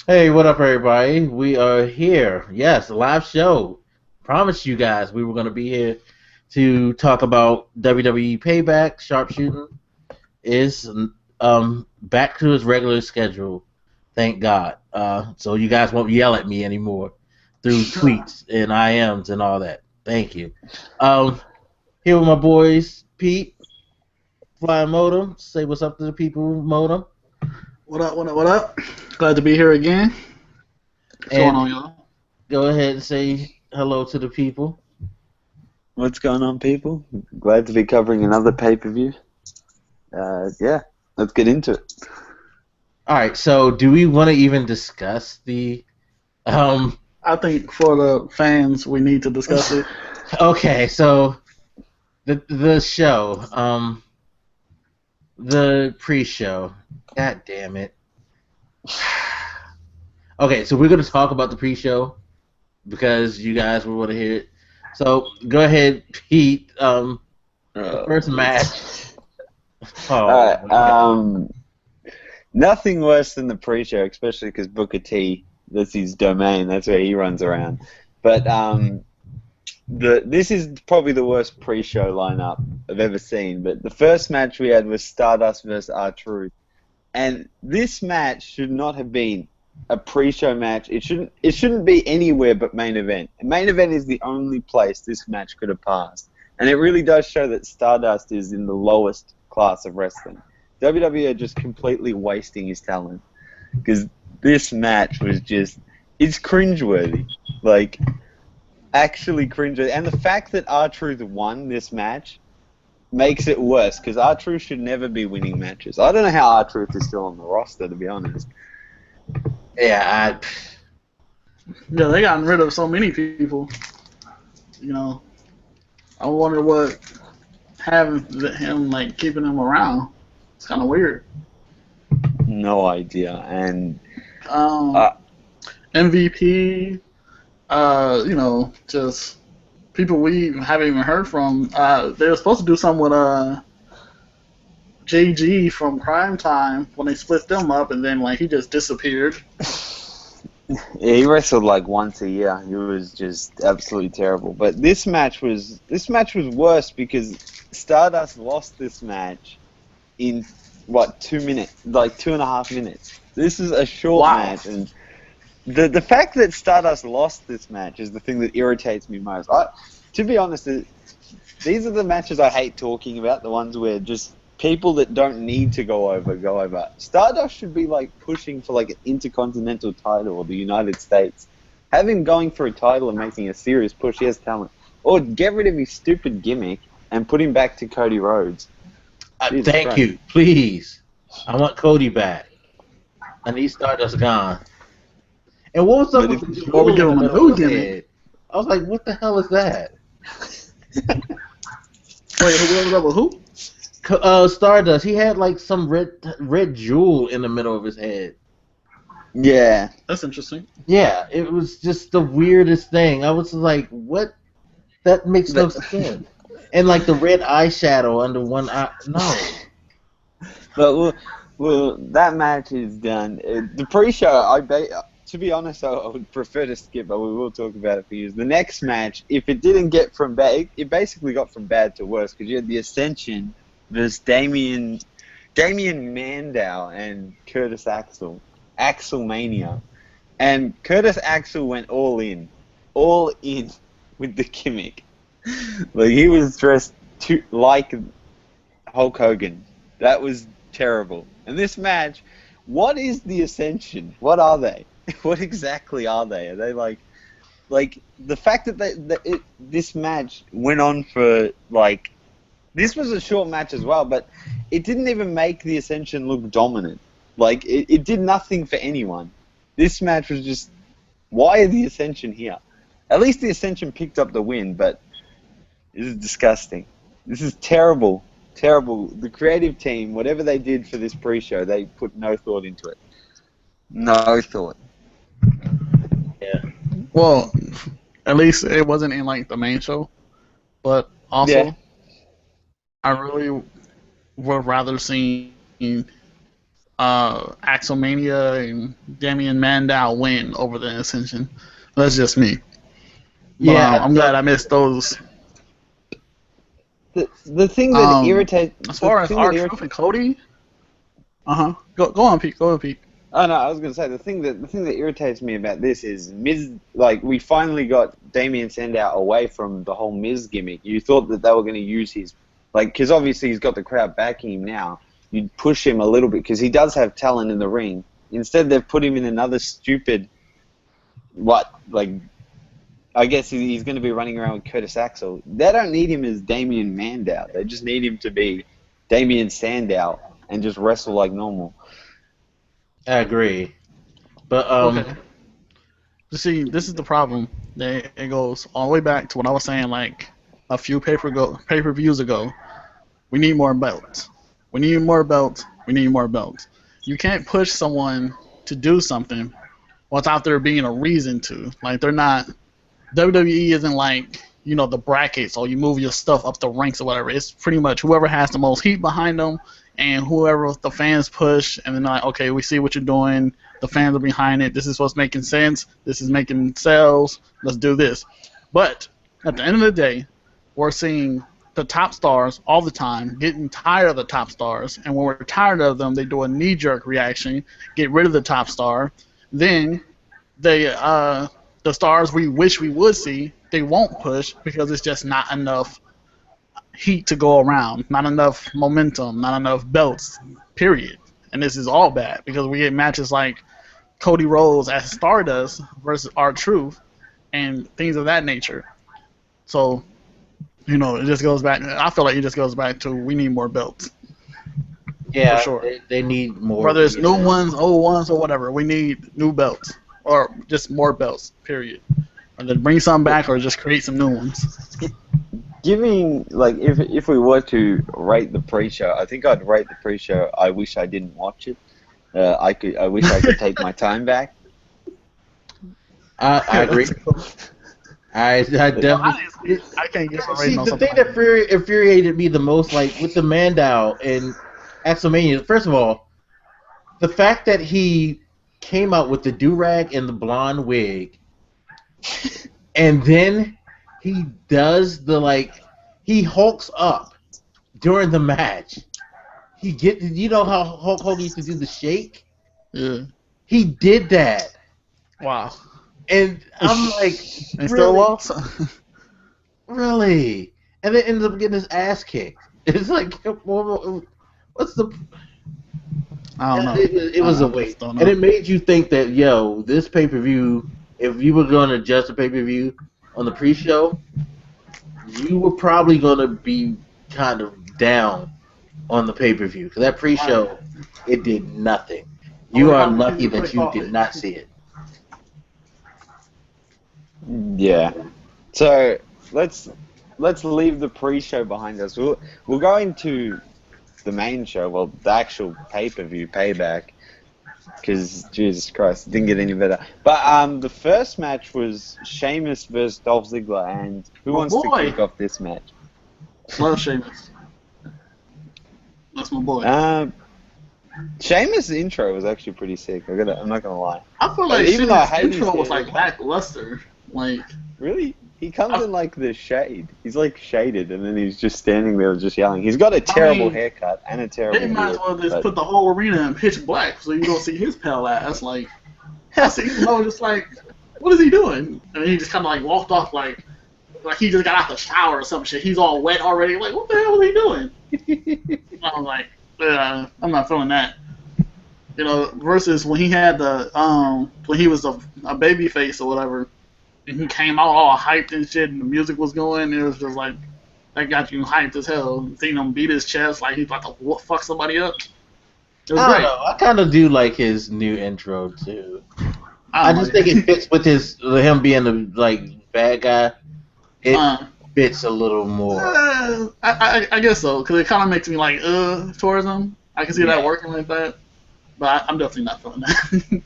Hey, what up, everybody? We are here. Yes, a live show. Promised you guys we were going to be here to talk about WWE Payback. Sharpshootin is back to his regular schedule. Thank God. So you guys won't yell at me anymore through tweets and IMs and all that. Thank you. Here with my boys, Pete, Flying Modem. Say what's up to the people, Modem. What up, what up, what up? Glad to be here again. What's going on, y'all? Go ahead and say hello to the people. What's going on, people? Glad to be covering another pay-per-view. Yeah, let's get into it. All right, so do we want to even discuss the I think for the fans, we need to discuss it. Okay, so the show, the pre-show. God damn it. Okay, so we're going to talk about the pre-show because you guys will want to hear it. So go ahead, Pete. The first match. Nothing worse than the pre-show, especially because Booker T, that's his domain. That's where he runs around. But this is probably the worst pre-show lineup I've ever seen. But the first match we had was Stardust versus R-Truth. And this match should not have been a pre-show match. It shouldn't be anywhere but main event. Main event is the only place this match could have passed. And it really does show that Stardust is in the lowest class of wrestling. WWE are just completely wasting his talent. Because this match was just, it's cringeworthy. Like, actually cringeworthy. And the fact that R-Truth won this match makes it worse, because R-Truth should never be winning matches. I don't know how R-Truth is still on the roster, to be honest. Yeah, they gotten rid of so many people. You know, I wonder what having him, like, keeping him around. It's kind of weird. No idea. And MVP, you know, just people we haven't even heard from. They were supposed to do something with JG from Crime Time when they split them up, and then like he just disappeared. Yeah, he wrestled like once a year. He was just absolutely terrible. But this match was worse because Stardust lost this match in what, 2 minutes, like 2.5 minutes. This is a short match, and the fact that Stardust lost this match is the thing that irritates me most. To be honest, these are the matches I hate talking about, the ones where just people that don't need to go over. Stardust should be like pushing for like an Intercontinental title or the United States. Have him going for a title and making a serious push. He has talent. Or get rid of his stupid gimmick and put him back to Cody Rhodes. thank you, please. I want Cody back. I need Stardust gone. And what was up with the jewel in the middle of his head? I was like, what the hell is that? Wait, who was up with who? Stardust. He had like some red jewel in the middle of his head. Yeah. That's interesting. Yeah, it was just the weirdest thing. I was like, what? That makes no sense. And like the red eyeshadow under one eye. No. But well, that match is done. The pre-show, to be honest, I would prefer to skip, but we will talk about it for you. The next match, if it didn't get from bad, it basically got from bad to worse, because you had the Ascension versus Damien Mandow and Curtis Axel. Axelmania. And Curtis Axel went all in with the gimmick. Like, he was dressed like Hulk Hogan. That was terrible. And this match, what is the Ascension? What are they? What exactly are they? Are they like the fact that this match went on for like, this was a short match as well, but it didn't even make the Ascension look dominant. Like, it did nothing for anyone. This match was just, why are the Ascension here? At least the Ascension picked up the win, but this is disgusting. This is terrible. Terrible. The creative team, whatever they did for this pre-show, they put no thought into it. No thought. Yeah. Well, at least it wasn't in like the main show, but also, I really would rather see Axelmania and Damian Mandow win over the Ascension. That's just me. But, Yeah, I'm glad I missed those. The thing that irritates. As far as R-Truth and Cody, go on, Pete. Go on, Pete. Oh no, I was gonna say the thing that irritates me about this is Miz. Like we finally got Damien Sandow away from the whole Miz gimmick. You thought that they were gonna use his, because obviously he's got the crowd backing him now. You'd push him a little bit because he does have talent in the ring. Instead, they've put him in another stupid, I guess he's going to be running around with Curtis Axel. They don't need him as Damien Mandow. They just need him to be Damien Sandow and just wrestle like normal. I agree. But okay. You see, this is the problem. It goes all the way back to what I was saying, like a few pay-per-views ago. We need more belts. We need more belts. We need more belts. You can't push someone to do something without there being a reason to. Like, they're not. WWE isn't like, the brackets or you move your stuff up the ranks or whatever. It's pretty much whoever has the most heat behind them and whoever the fans push, and then they're like, okay, we see what you're doing. The fans are behind it. This is what's making sense. This is making sales. Let's do this. But at the end of the day, we're seeing the top stars all the time getting tired of the top stars, and when we're tired of them, they do a knee-jerk reaction, get rid of the top star. Then the stars we wish we would see, they won't push because it's just not enough heat to go around, not enough momentum, not enough belts, period. And this is all bad because we get matches like Cody Rhodes as Stardust versus R-Truth and things of that nature. So, it just goes back. I feel like it just goes back to we need more belts. Yeah, for sure. They need more. Whether it's new ones, old ones, or whatever, we need new belts. Or just more belts, period. Or just bring some back or just create some new ones. If we were to rate the pre-show, I think I'd rate the pre-show, I wish I didn't watch it. I wish I could take my time back. I agree. I definitely. I can't get See, the thing that infuriated me the most, like with the Mandow and Axelmania, first of all, the fact that he came out with the do-rag and the blonde wig, and then he does he hulks up during the match. You know how Hulk Hogan used to do the shake? Yeah. He did that. Wow. And I'm like, and still lost? Really? And then ends up getting his ass kicked. It's like, what's the... I don't know. It was a waste. And it made you think that, this pay-per-view, if you were going to adjust the pay-per-view on the pre-show, you were probably going to be kind of down on the pay-per-view. Because that pre-show, it did nothing. You are lucky that you did not see it. Yeah. So let's leave the pre-show behind us. We'll go into the main show. Well, the actual pay-per-view, Payback. Because Jesus Christ, it didn't get any better. But the first match was Sheamus versus Dolph Ziggler, and who wants to kick off this match? Love Sheamus. That's my boy. Sheamus' intro was actually pretty sick. I'm not gonna lie. I feel like even though his intro was like lackluster. Really? He comes in like the shade. He's like shaded, and then he's just standing there just yelling. He's got a terrible haircut and a terrible. They might as well just put the whole arena in pitch black so you don't see his pale ass. Like, I see him just like, what is he doing? And he just kind of like walked off like he just got out the shower or some shit. He's all wet already. Like, what the hell is he doing? I was like, I'm not feeling that. Versus when he had when he was a baby face or whatever. And he came out all hyped and shit, and the music was going, and it was just like, that got you hyped as hell. Seeing him beat his chest like he's about to fuck somebody up. It was great. I kind of do like his new intro, too. I just think it fits with him being the bad guy. It fits a little more. I guess so, because it kind of makes me towards him. I can see that working like that, but I'm definitely not feeling that.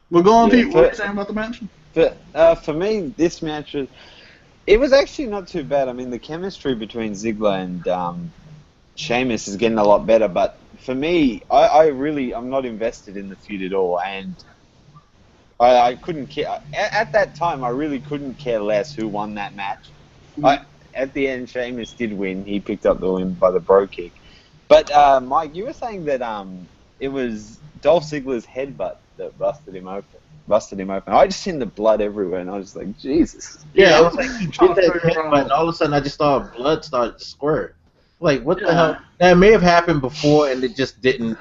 We'll go on, Pete. What are you saying about the match? But for me, this match was actually not too bad. I mean, the chemistry between Ziggler and Sheamus is getting a lot better. But for me, I'm not invested in the feud at all, and I couldn't care at that time. I really couldn't care less who won that match. At the end, Sheamus did win. He picked up the win by the bro kick. But Mike, you were saying that it was Dolph Ziggler's headbutt that busted him open. I just seen the blood everywhere, and I was like, Jesus. Yeah, it was like he did that headbutt, and all of a sudden I just saw blood start to squirt. Like, what the hell? That may have happened before, and it just didn't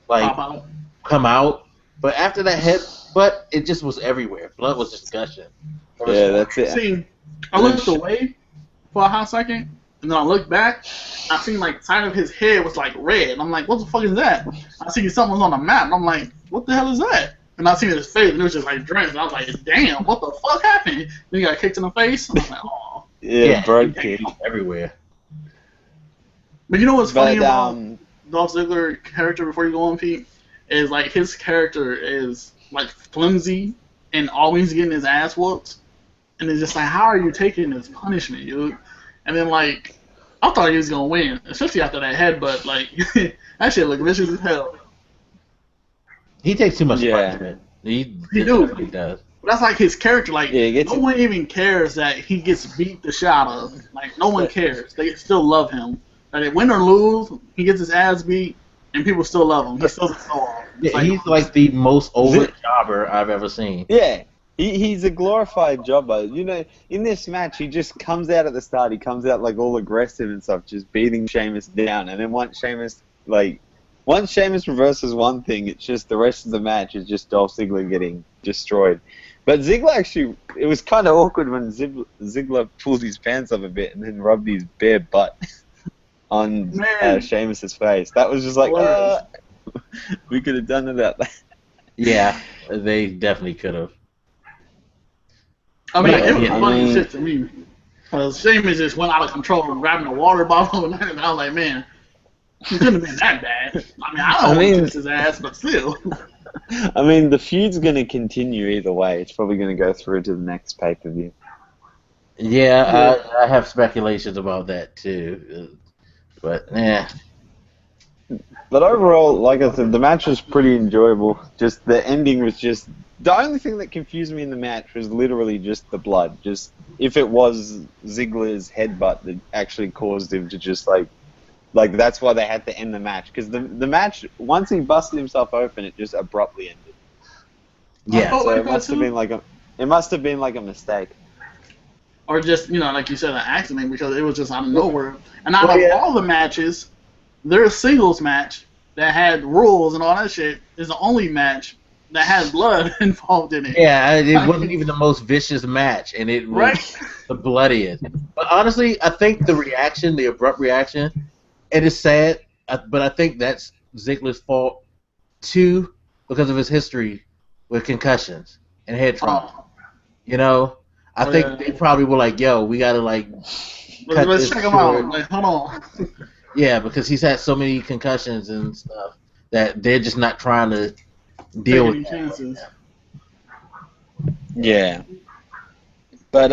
come out. But after that headbutt, it just was everywhere. Blood was just gushing. Yeah, that's it. See, I looked away for a hot second, and then I looked back. I seen like the side of his head was like red. And I'm like, what the fuck is that? I seen something was on the map, and I'm like, what the hell is that? And I seen his face, and it was just like drenched. And I was like, damn, what the fuck happened? Then he got kicked in the face. And I'm like, oh. Yeah, bro kick everywhere. But you know what's funny about Dolph Ziggler character before you go on, Pete? Is like his character is like flimsy and always getting his ass whooped. And it's just like, how are you taking this punishment, dude? And then like, I thought he was gonna win, especially after that headbutt. Like, that shit looked vicious as hell. He takes too much punishment. He does. But that's like his character. Like, no one even cares that he gets beat the shit out of. Like, no one cares. They still love him. Like, win or lose, he gets his ass beat, and people still love him. He still doesn't go off. Yeah, he's like the most over jobber I've ever seen. Yeah. He's a glorified jobber. You know, in this match, he just comes out at the start. He comes out like all aggressive and stuff, just beating Sheamus down. And then once Sheamus reverses one thing, it's just the rest of the match is just Dolph Ziggler getting destroyed. But Ziggler actually, it was kind of awkward when Ziggler pulled his pants up a bit and then rubbed his bare butt on Sheamus's face. That was just like, we could have done without that. Yeah, they definitely could have. I mean, it was funny shit to me. Because Sheamus just went out of control and grabbing a water bottle, and I was like, man, he couldn't have been that bad. I mean, I don't want to kiss his ass, but still. I mean, the feud's going to continue either way. It's probably going to go through to the next pay-per-view. Yeah, I have speculations about that, too. But, But overall, like I said, the match was pretty enjoyable. Just the ending was just... The only thing that confused me in the match was literally just the blood. Just if it was Ziggler's headbutt that actually caused him to just like that's why they had to end the match. Because the match, once he busted himself open, it just abruptly ended. Yeah, so it must have been like a mistake. Or just, you know, like you said, an accident because it was just out of nowhere. And out of all the matches, their singles match that had rules and all that shit is the only match that had blood involved in it. Yeah, it wasn't even the most vicious match, and it was the bloodiest. But honestly, I think the abrupt reaction, it is sad, but I think that's Ziggler's fault, too, because of his history with concussions and head trauma. You know? I think they probably were like, yo, we gotta, like, let's check him out. Like, hold on. Yeah, because he's had so many concussions and stuff that they're just not trying to deal with chances. Yeah, but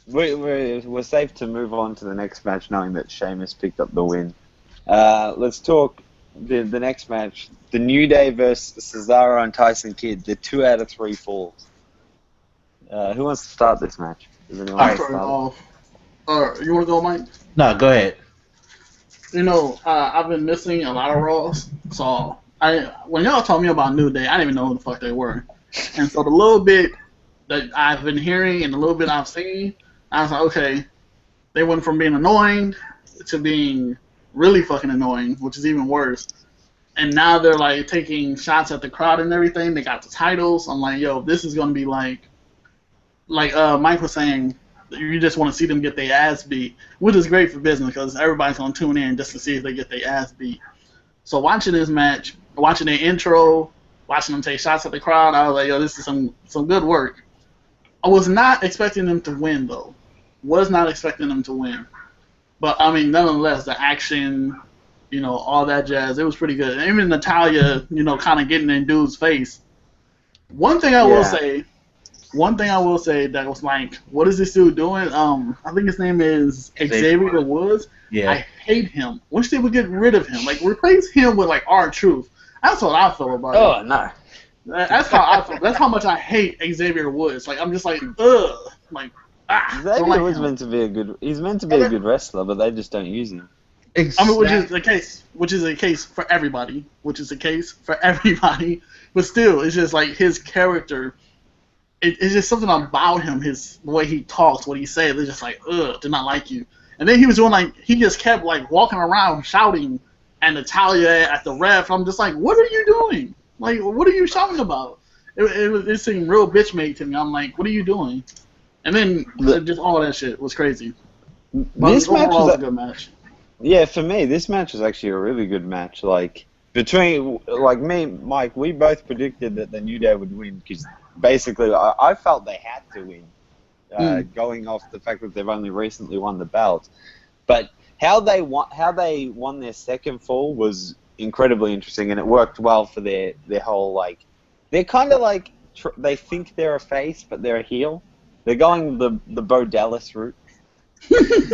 we're safe to move on to the next match, knowing that Sheamus picked up the win. Let's talk the next match: the New Day versus Cesaro and Kidd. The 2 out of 3 falls. Who wants to start this match? Does anyone want to start? You want to go, Mike? No, go ahead. You know, I've been missing a lot of Raws, so when y'all told me about New Day, I didn't even know who the fuck they were. And so the little bit that I've been hearing and the little bit I've seen, I was like, okay, they went from being annoying to being really fucking annoying, which is even worse. And now they're like taking shots at the crowd and everything. They got the titles. I'm like, yo, this is gonna be like Mike was saying, you just want to see them get their ass beat, which is great for business because everybody's gonna tune in just to see if they get their ass beat. So watching this match, watching their intro, watching them take shots at the crowd, I was like, yo, this is some good work. I was not expecting them to win, though. Was not expecting them to win. But, I mean, nonetheless, the action, you know, all that jazz, it was pretty good. And even Natalya, you know, kind of getting in dude's face. One thing I will say, one thing I will say that was like, what is this dude doing? I think his name is Xavier Woods. Yeah. I hate him. Wish they would get rid of him. Like, replace him with like R-Truth. That's what I feel about it. Oh no. That's how I feel. That's how much I hate Xavier Woods. Like, I'm just like, ugh. Like, Xavier was meant to be a good. He's meant to be a good wrestler, but they just don't use him. Exactly. I mean, which is the case for everybody. But still, it's just like his character. It's just something about him, the way he talks, what he says. It's just like, ugh, did not like you. And then he was doing like, he just kept like walking around shouting and Natalia at the ref. I'm just like, what are you doing? Like, what are you shouting about? It seemed real bitch made to me. I'm like, what are you doing? And then just all that shit was crazy. This match was a good match. Yeah, for me, this match was actually a really good match. Like, between, like, me and Mike, we both predicted that the New Day would win, because basically I felt they had to win, going off the fact that they've only recently won the belt. But how they won their second fall was incredibly interesting, and it worked well for their whole, like, they're kind of like, they think they're a face, but they're a heel. They're going the Bo Dallas route.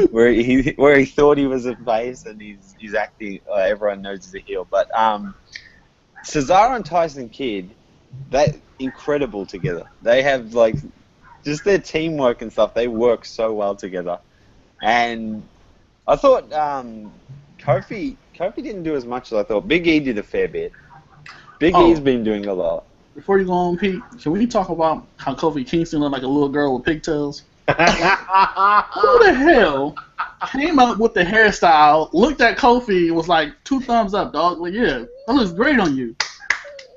where he thought he was a face and he's acting. Everyone knows he's a heel, but Cesaro and Tyson Kidd, that incredible together. They have like just their teamwork and stuff. They work so well together, and I thought Kofi didn't do as much as I thought. Big E did a fair bit. Big E's been doing a lot. Before you go on, Pete, can we talk about how Kofi Kingston looked like a little girl with pigtails? Who the hell came up with the hairstyle, looked at Kofi, was like, 2 thumbs up, dog. Like, yeah, that looks great on you.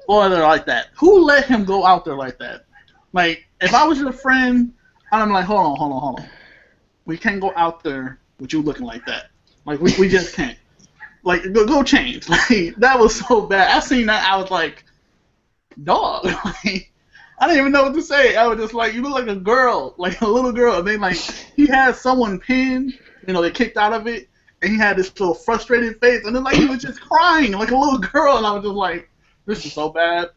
Boy, they're like that. Who let him go out there like that? Like, if I was your friend, I'm like, hold on. We can't go out there with you looking like that. Like, we just can't. Like, go change. Like, that was so bad. I seen that, I was like, dog. Like, I didn't even know what to say. I was just like, you look like a girl, like a little girl. And then, like, he had someone pinned, they kicked out of it, and he had this little frustrated face, and then, like, he was just crying like a little girl, and I was just like, this is so bad.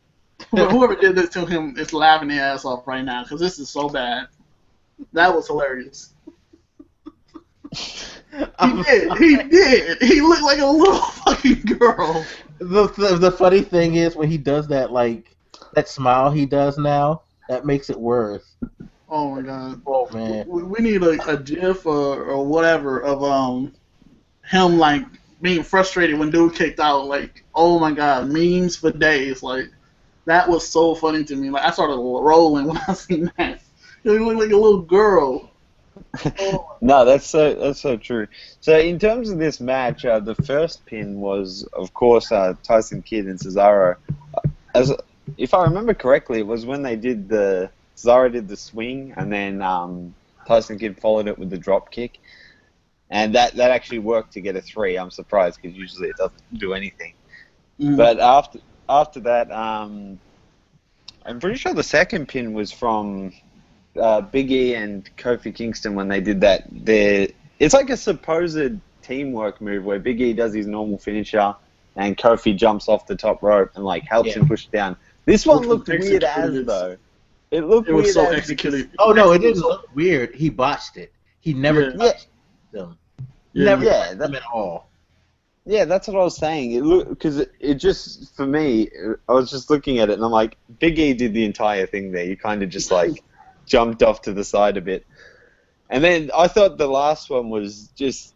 Whoever did this to him is laughing their ass off right now, because this is so bad. That was hilarious. He did. He looked like a little fucking girl. The funny thing is, when he does that, like, that smile he does now, that makes it worse. Oh my god. Oh man. We need a gif or whatever of him like being frustrated when dude kicked out. Like, oh my god, memes for days. Like, that was so funny to me. Like, I started rolling when I seen that. He looked like a little girl. Oh. No, that's so true. So in terms of this match, the first pin was, of course, Tyson Kidd and Cesaro. If I remember correctly, it was when Cesaro did the swing, and then Tyson Kidd followed it with the drop kick, and that actually worked to get a 3. I'm surprised, because usually it doesn't do anything. But after that, I'm pretty sure the second pin was from Big E and Kofi Kingston when they did that. It's like a supposed teamwork move where Big E does his normal finisher, and Kofi jumps off the top rope and like helps him push it down. This one looked weird as though. It was so executed. Oh no, it didn't look weird. He botched it. He never touched them. Never touched them at all. Yeah, that's what I was saying. It looked, because it just, for me, I was just looking at it and I'm like, Big E did the entire thing there. You kind of just like jumped off to the side a bit, and then I thought the last one was just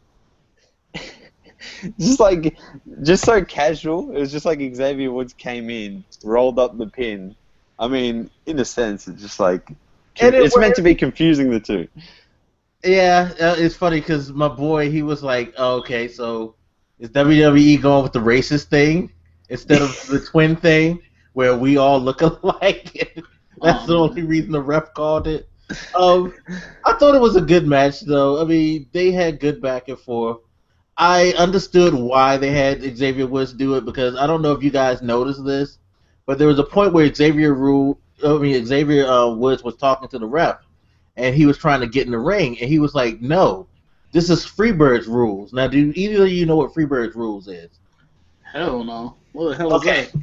so casual. It was just like Xavier Woods came in, rolled up the pin. I mean, in a sense, it's just like it's meant to be confusing the two. Yeah, it's funny because my boy, he was like, oh, okay, so is WWE going with the racist thing instead of the twin thing where we all look alike? That's the only reason the ref called it. I thought it was a good match, though. I mean, they had good back and forth. I understood why they had Xavier Woods do it, because I don't know if you guys noticed this, but there was a point where Xavier Woods was talking to the ref, and he was trying to get in the ring, and he was like, no, this is Freebird's rules. Now, do either of you know what Freebird's rules is? Hell no. What the hell is that?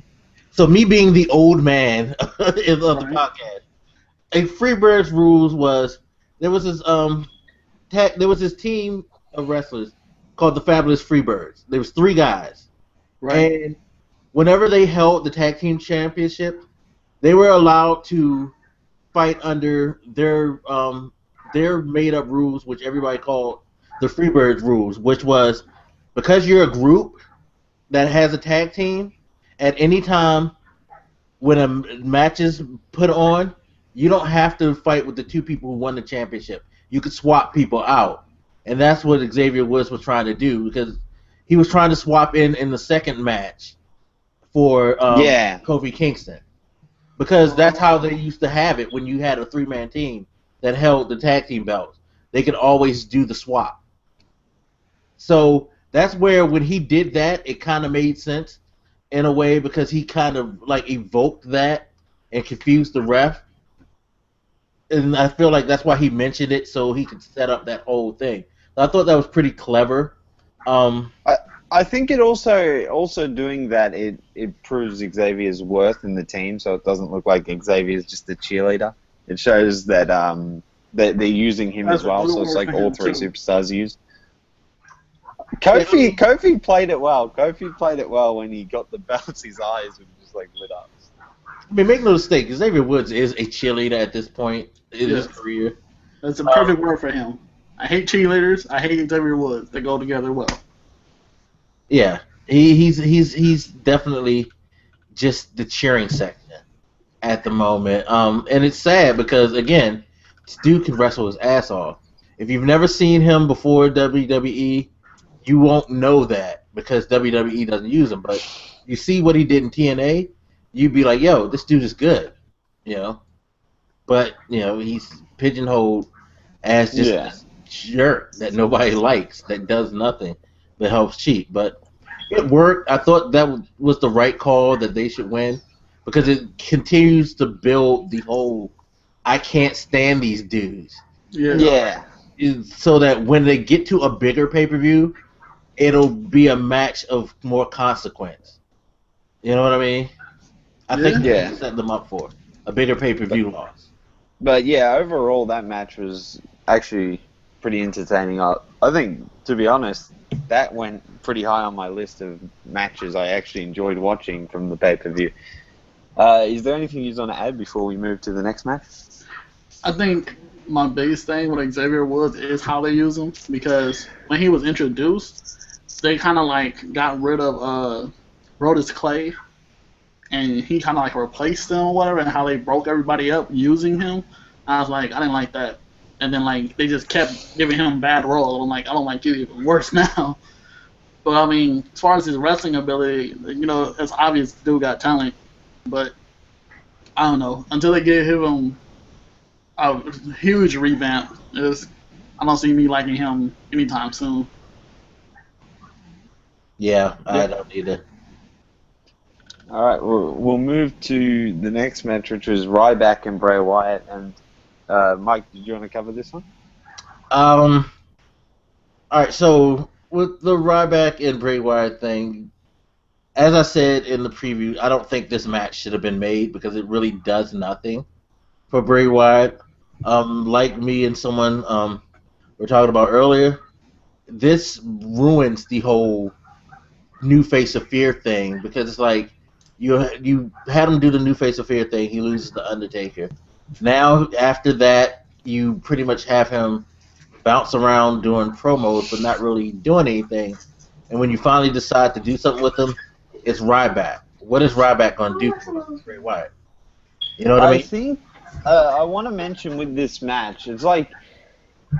So me being the old man of the podcast, a Freebirds rules was there was this team of wrestlers called the Fabulous Freebirds. There was 3 guys, Right. and whenever they held the tag team championship, they were allowed to fight under their made up rules, which everybody called the Freebirds rules, which was because you're a group that has a tag team, at any time when a match is put on, you don't have to fight with the 2 people who won the championship. You could swap people out, and that's what Xavier Woods was trying to do, because he was trying to swap in the second match for Yeah. Kofi Kingston, because that's how they used to have it when you had a 3-man team that held the tag team belts. They could always do the swap. So that's where when he did that, it kind of made sense in a way, because he kind of like evoked that and confused the ref. And I feel like that's why he mentioned it, so he could set up that whole thing. I thought that was pretty clever. I think it also doing that, it proves Xavier's worth in the team, so it doesn't look like Xavier's just a cheerleader. It shows that that they're using him as well, so it's like all 3 superstars used. Kofi played it well. Kofi played it well when he got the belts. His eyes were just like lit up. I mean, make no mistake, Xavier Woods is a cheerleader at this point in his career. That's a perfect word for him. I hate cheerleaders. I hate Xavier Woods. They go together well. Yeah, he's definitely just the cheering section at the moment. And it's sad because, again, this dude can wrestle his ass off. If you've never seen him before WWE, you won't know that because WWE doesn't use him. But you see what he did in TNA, you'd be like, yo, this dude is good, you know. But, you know, he's pigeonholed as just this jerk that nobody likes, that does nothing, that helps cheat. But it worked. I thought that was the right call, that they should win, because it continues to build the whole I can't stand these dudes. Yeah. So that when they get to a bigger pay-per-view, it'll be a match of more consequence. You know what I mean? I think they set them up for a bigger pay-per-view loss. But yeah, overall that match was actually pretty entertaining. I think, to be honest, that went pretty high on my list of matches I actually enjoyed watching from the pay-per-view. Is there anything you want to add before we move to the next match? I think my biggest thing with Xavier Woods is how they use him, because when he was introduced, they kind of like got rid of Brodus Clay, and he kind of like replaced them or whatever, and how they broke everybody up using him. I was like, I didn't like that. And then like they just kept giving him bad role. I'm like, I don't like you even worse now. But I mean, as far as his wrestling ability, you know, it's obvious the dude got talent, but I don't know. Until they give him a huge revamp, I don't see me liking him anytime soon. Yeah, I don't either. All right, we'll move to the next match, which was Ryback and Bray Wyatt. And Mike, did you want to cover this one? All right, so with the Ryback and Bray Wyatt thing, as I said in the preview, I don't think this match should have been made because it really does nothing for Bray Wyatt. Like me and someone we were talking about earlier, this ruins the whole new Face of Fear thing, because it's like you had him do the new Face of Fear thing, he loses the Undertaker. Now after that, you pretty much have him bounce around doing promos but not really doing anything. And when you finally decide to do something with him, it's Ryback. What is Ryback going to do for Bray Wyatt? You know what I mean? I think I want to mention with this match, it's like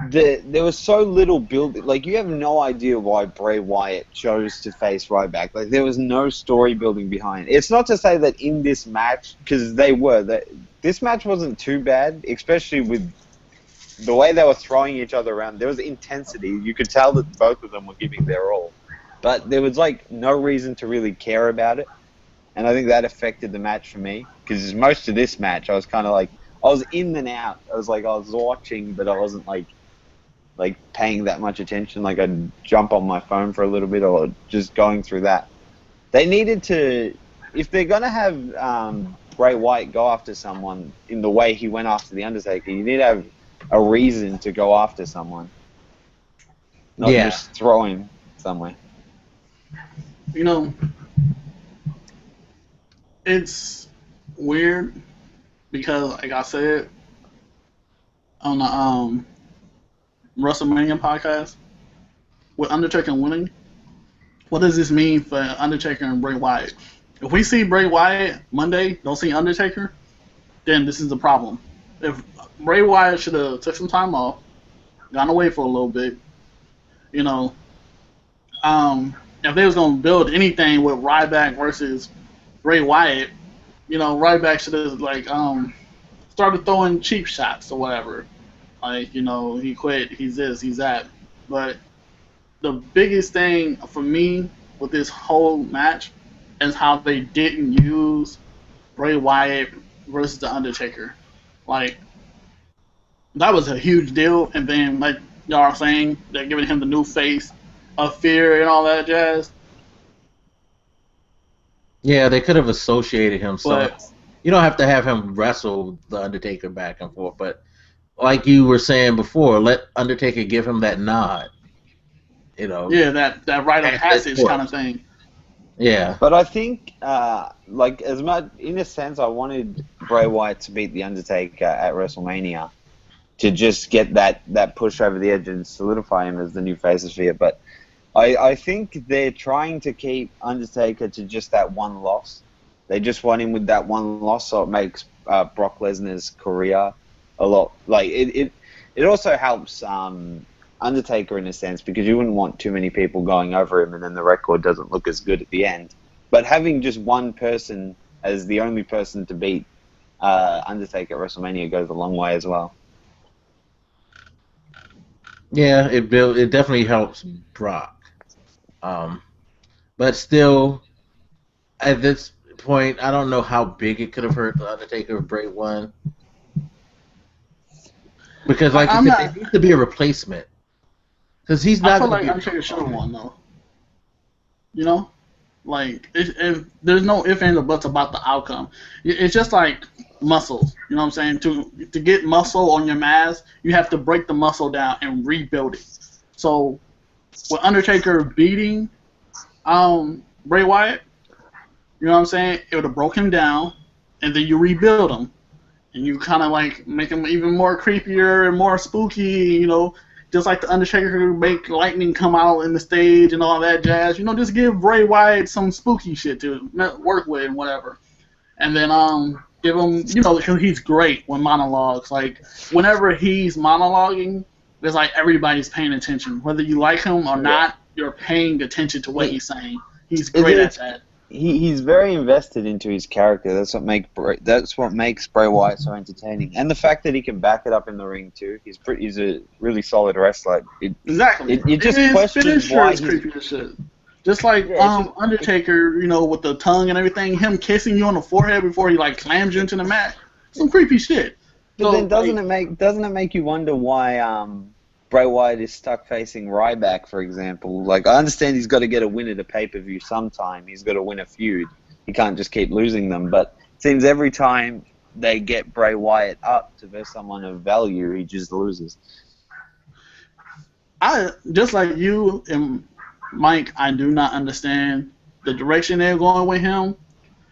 there was so little build. Like, you have no idea why Bray Wyatt chose to face Ryback. Like, there was no story building behind it. It's not to say that in this match, because this match wasn't too bad, especially with the way they were throwing each other around. There was intensity. You could tell that both of them were giving their all. But there was, like, no reason to really care about it. And I think that affected the match for me. Because most of this match, I was kind of like, I was in and out. I was watching, but I wasn't, like paying that much attention. Like, I'd jump on my phone for a little bit or just going through that. They needed to if they're gonna have Bray Wyatt go after someone in the way he went after the Undertaker, you need to have a reason to go after someone, not just throw him somewhere. You know, it's weird because, like I said on the WrestleMania podcast, with Undertaker winning, what does this mean for Undertaker and Bray Wyatt? If we see Bray Wyatt Monday, don't see Undertaker, then this is the problem. If Bray Wyatt should have took some time off, gone away for a little bit, you know, if they was gonna build anything with Ryback versus Bray Wyatt, you know, Ryback should have like started throwing cheap shots or whatever. Like, you know, he quit, he's this, he's that. But the biggest thing for me with this whole match is how they didn't use Bray Wyatt versus The Undertaker. Like, that was a huge deal, and then, like y'all are saying, they're giving him the new face of fear and all that jazz. Yeah, they could have associated him so. You don't have to have him wrestle The Undertaker back and forth, but like you were saying before, let Undertaker give him that nod. You know. Yeah, that rite of passage kind of thing. Yeah. But I think, like, as much, in a sense, I wanted Bray Wyatt to beat The Undertaker at WrestleMania to just get that push over the edge and solidify him as the new face of fear. But I think they're trying to keep Undertaker to just that one loss. They just want him with that one loss, so it makes Brock Lesnar's career a lot, like, it also helps Undertaker in a sense, because you wouldn't want too many people going over him and then the record doesn't look as good at the end. But having just one person as the only person to beat Undertaker at WrestleMania goes a long way as well. Yeah, it definitely helps Brock. But still, at this point, I don't know how big it could have hurt The Undertaker if Bray won. Because, like you said, there needs to be a replacement. Because he's not. I feel like Undertaker should have won, though. You know, like if there's no ifs ands or buts about the outcome. It's just like muscles. You know what I'm saying? To get muscle on your mask, you have to break the muscle down and rebuild it. So with Undertaker beating Bray Wyatt, you know what I'm saying? It would have broke him down, and then you rebuild him. And you kind of like make him even more creepier and more spooky, you know, just like the Undertaker make lightning come out in the stage and all that jazz. You know, just give Bray Wyatt some spooky shit to work with and whatever. And then give him, you know, because he's great with monologues. Like, whenever he's monologuing, it's like everybody's paying attention. Whether you like him or not, you're paying attention to what he's saying. He's great at that. He's very invested into his character. That's what makes Bray Wyatt so entertaining, and the fact that he can back it up in the ring too. He's a really solid wrestler. Exactly. You just question why he's creepy as shit. Just like Undertaker, you know, with the tongue and everything, him kissing you on the forehead before he like slams you into the mat. Some creepy shit. But then doesn't it make you wonder why Bray Wyatt is stuck facing Ryback, for example? Like, I understand he's got to get a win at a pay-per-view sometime. He's got to win a feud. He can't just keep losing them. But it seems every time they get Bray Wyatt up to versus someone of value, he just loses. Just like you and Mike, I do not understand the direction they're going with him,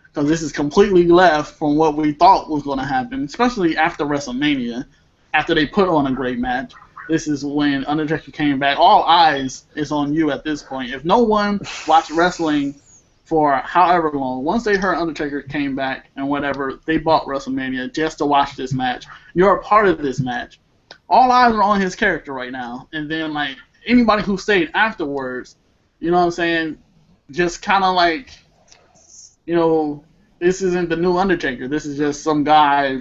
because this is completely left from what we thought was going to happen, especially after WrestleMania, after they put on a great match. This is when Undertaker came back. All eyes is on you at this point. If no one watched wrestling for however long, once they heard Undertaker came back and whatever, they bought WrestleMania just to watch this match. You're a part of this match. All eyes are on his character right now. And then, like, anybody who stayed afterwards, you know what I'm saying, just kind of like, you know, this isn't the new Undertaker. This is just some guy,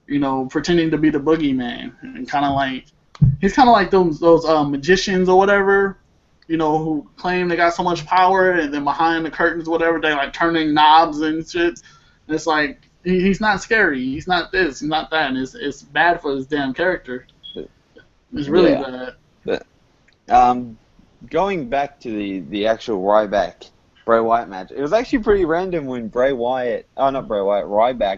you know, pretending to be the boogeyman. And kind of like, he's kind of like those magicians or whatever, you know, who claim they got so much power, and then behind the curtains or whatever, they like turning knobs and shit. And it's like, he's not scary. He's not this. He's not that. And it's bad for his damn character. It's really bad. But going back to the actual Ryback Bray Wyatt match. It was actually pretty random when Ryback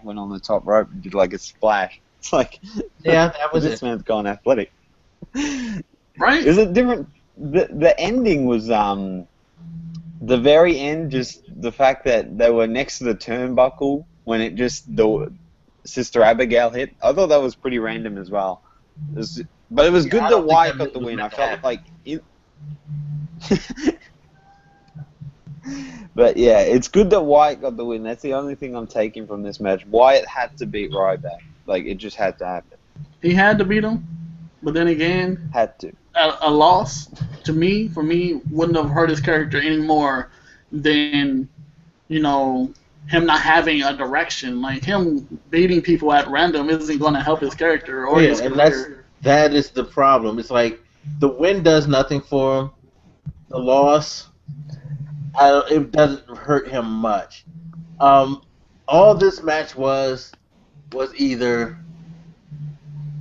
went on the top rope and did like a splash. It's like, Yeah, that was this it. man's gone athletic. Right? Is it different? The ending was the very end, just the fact that they were next to the turnbuckle when the Sister Abigail hit. I thought that was pretty random as well. But it was good that Wyatt got the win. I felt like it. But yeah, it's good that Wyatt got the win. That's the only thing I'm taking from this match. Wyatt had to beat Ryback. Like, it just had to happen. He had to beat him, but then again, Had to. a loss for me, wouldn't have hurt his character any more than, him not having a direction. Like, him beating people at random isn't going to help his character or his career. That is the problem. It's like the win does nothing for him. The loss, it doesn't hurt him much. All this match was either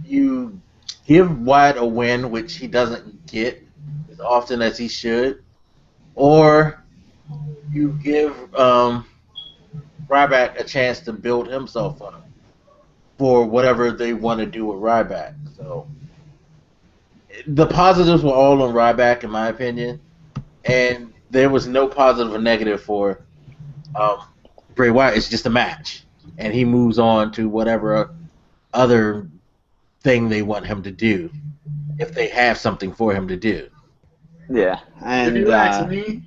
you give Wyatt a win, which he doesn't get as often as he should, or you give Ryback a chance to build himself up for whatever they want to do with Ryback. So the positives were all on Ryback, in my opinion, and there was no positive or negative for Bray Wyatt. It's just a match, and he moves on to whatever other thing they want him to do, if they have something for him to do. Yeah, and if you ask me,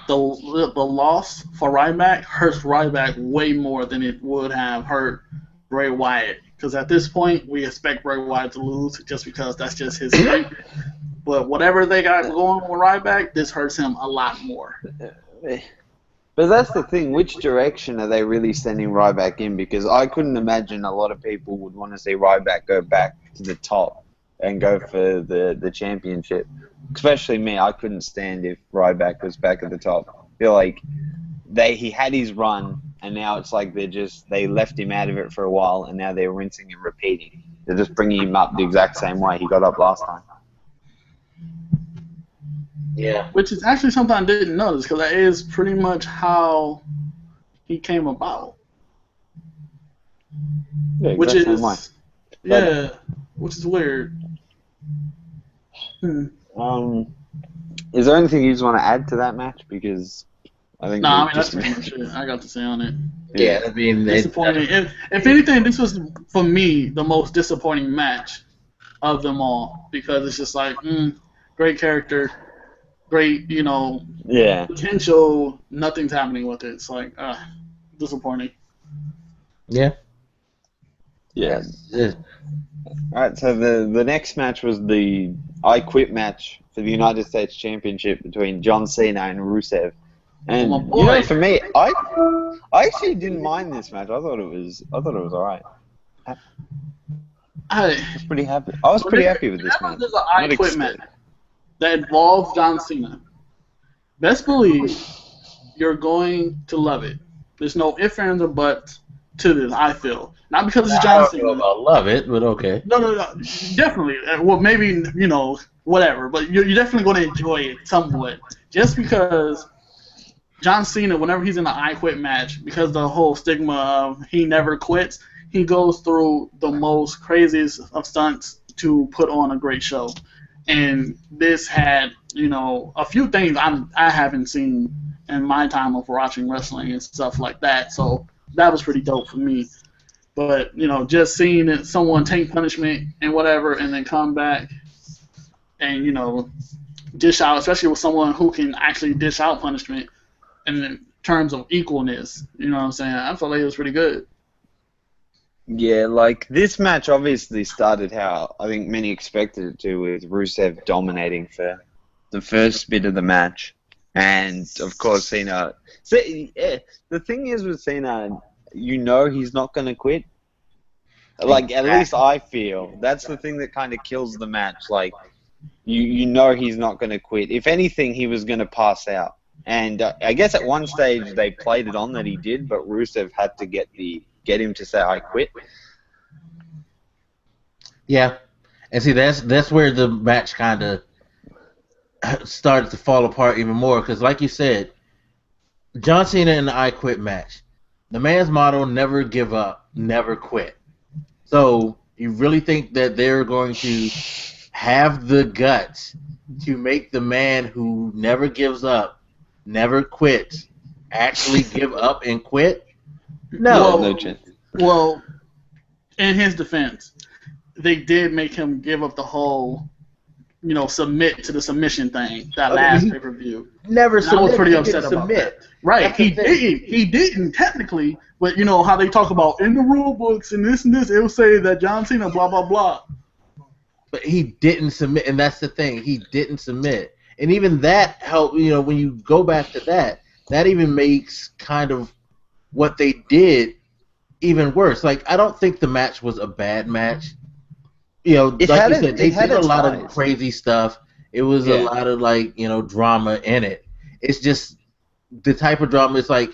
the loss for Ryback hurts Ryback way more than it would have hurt Bray Wyatt. Because at this point, we expect Bray Wyatt to lose just because that's just his strength. But whatever they got going with Ryback, this hurts him a lot more. But that's the thing. Which direction are they really sending Ryback in? Because I couldn't imagine a lot of people would want to see Ryback go back to the top and go for the championship. Especially me. I couldn't stand if Ryback was back at the top. I feel like he had his run, and now it's like they left him out of it for a while, and now they're rinsing and repeating. They're just bringing him up the exact same way he got up last time. Yeah. Which is actually something I didn't notice, because that is pretty much how he came about. Yeah, Which exact is same way. yeah, which is weird. Is there anything you just want to add to that match? Because I think that's pretty much it. I got to say on it. Yeah, I mean, Disappointing. If anything, this was for me the most disappointing match of them all, because it's just like, great character, great, potential. Nothing's happening with it. It's like, disappointing. Yeah. Yeah. Yeah. Alright, so the next match was the I Quit match for the United States Championship between John Cena and Rusev. And for me, I actually didn't mind this match. I thought it was alright. I was pretty happy. I was pretty happy with this match. There's an I Quit match that involves John Cena. Best believe you're going to love it. There's no ifs, ands, or buts to this, I feel. Not because it's John Cena. I don't know about love it, but okay. No. Definitely. Well, maybe, whatever. But you're definitely going to enjoy it somewhat. Just because John Cena, whenever he's in an I Quit match, because the whole stigma of he never quits, he goes through the most craziest of stunts to put on a great show. And this had, a few things I haven't seen in my time of watching wrestling and stuff like that. So that was pretty dope for me. But, just seeing someone take punishment and whatever and then come back and, dish out, especially with someone who can actually dish out punishment in terms of equalness, you know what I'm saying? I felt like it was pretty good. Yeah, like, this match obviously started how I think many expected it to, with Rusev dominating for the first bit of the match. And, of course, Cena... the thing is with Cena, he's not going to quit. Like, at least I feel. That's the thing that kind of kills the match. Like, he's not going to quit. If anything, he was going to pass out. And I guess at one stage they played it on that he did, but Rusev had to get him to say, I quit. Yeah. And see, that's where the match kind of started to fall apart even more, because like you said, John Cena in the I Quit match. The man's motto: never give up, never quit. So you really think that they're going to have the guts to make the man who never gives up, never quits, actually give up and quit? No. No chance. Well, in his defense, they did make him give up the whole, submit to the submission thing. That last pay-per-view. Never I was pretty submit. upset about that. Right, he didn't technically, but you know how they talk about in the rule books and this, it will say that John Cena, blah, blah, blah. But he didn't submit, and that's the thing. He didn't submit. And even that helped, when you go back to that, that even makes kind of what they did even worse. Like, I don't think the match was a bad match. Like you said, they did a lot of crazy stuff. It was a lot of, drama in it. It's just the type of drama, it's like,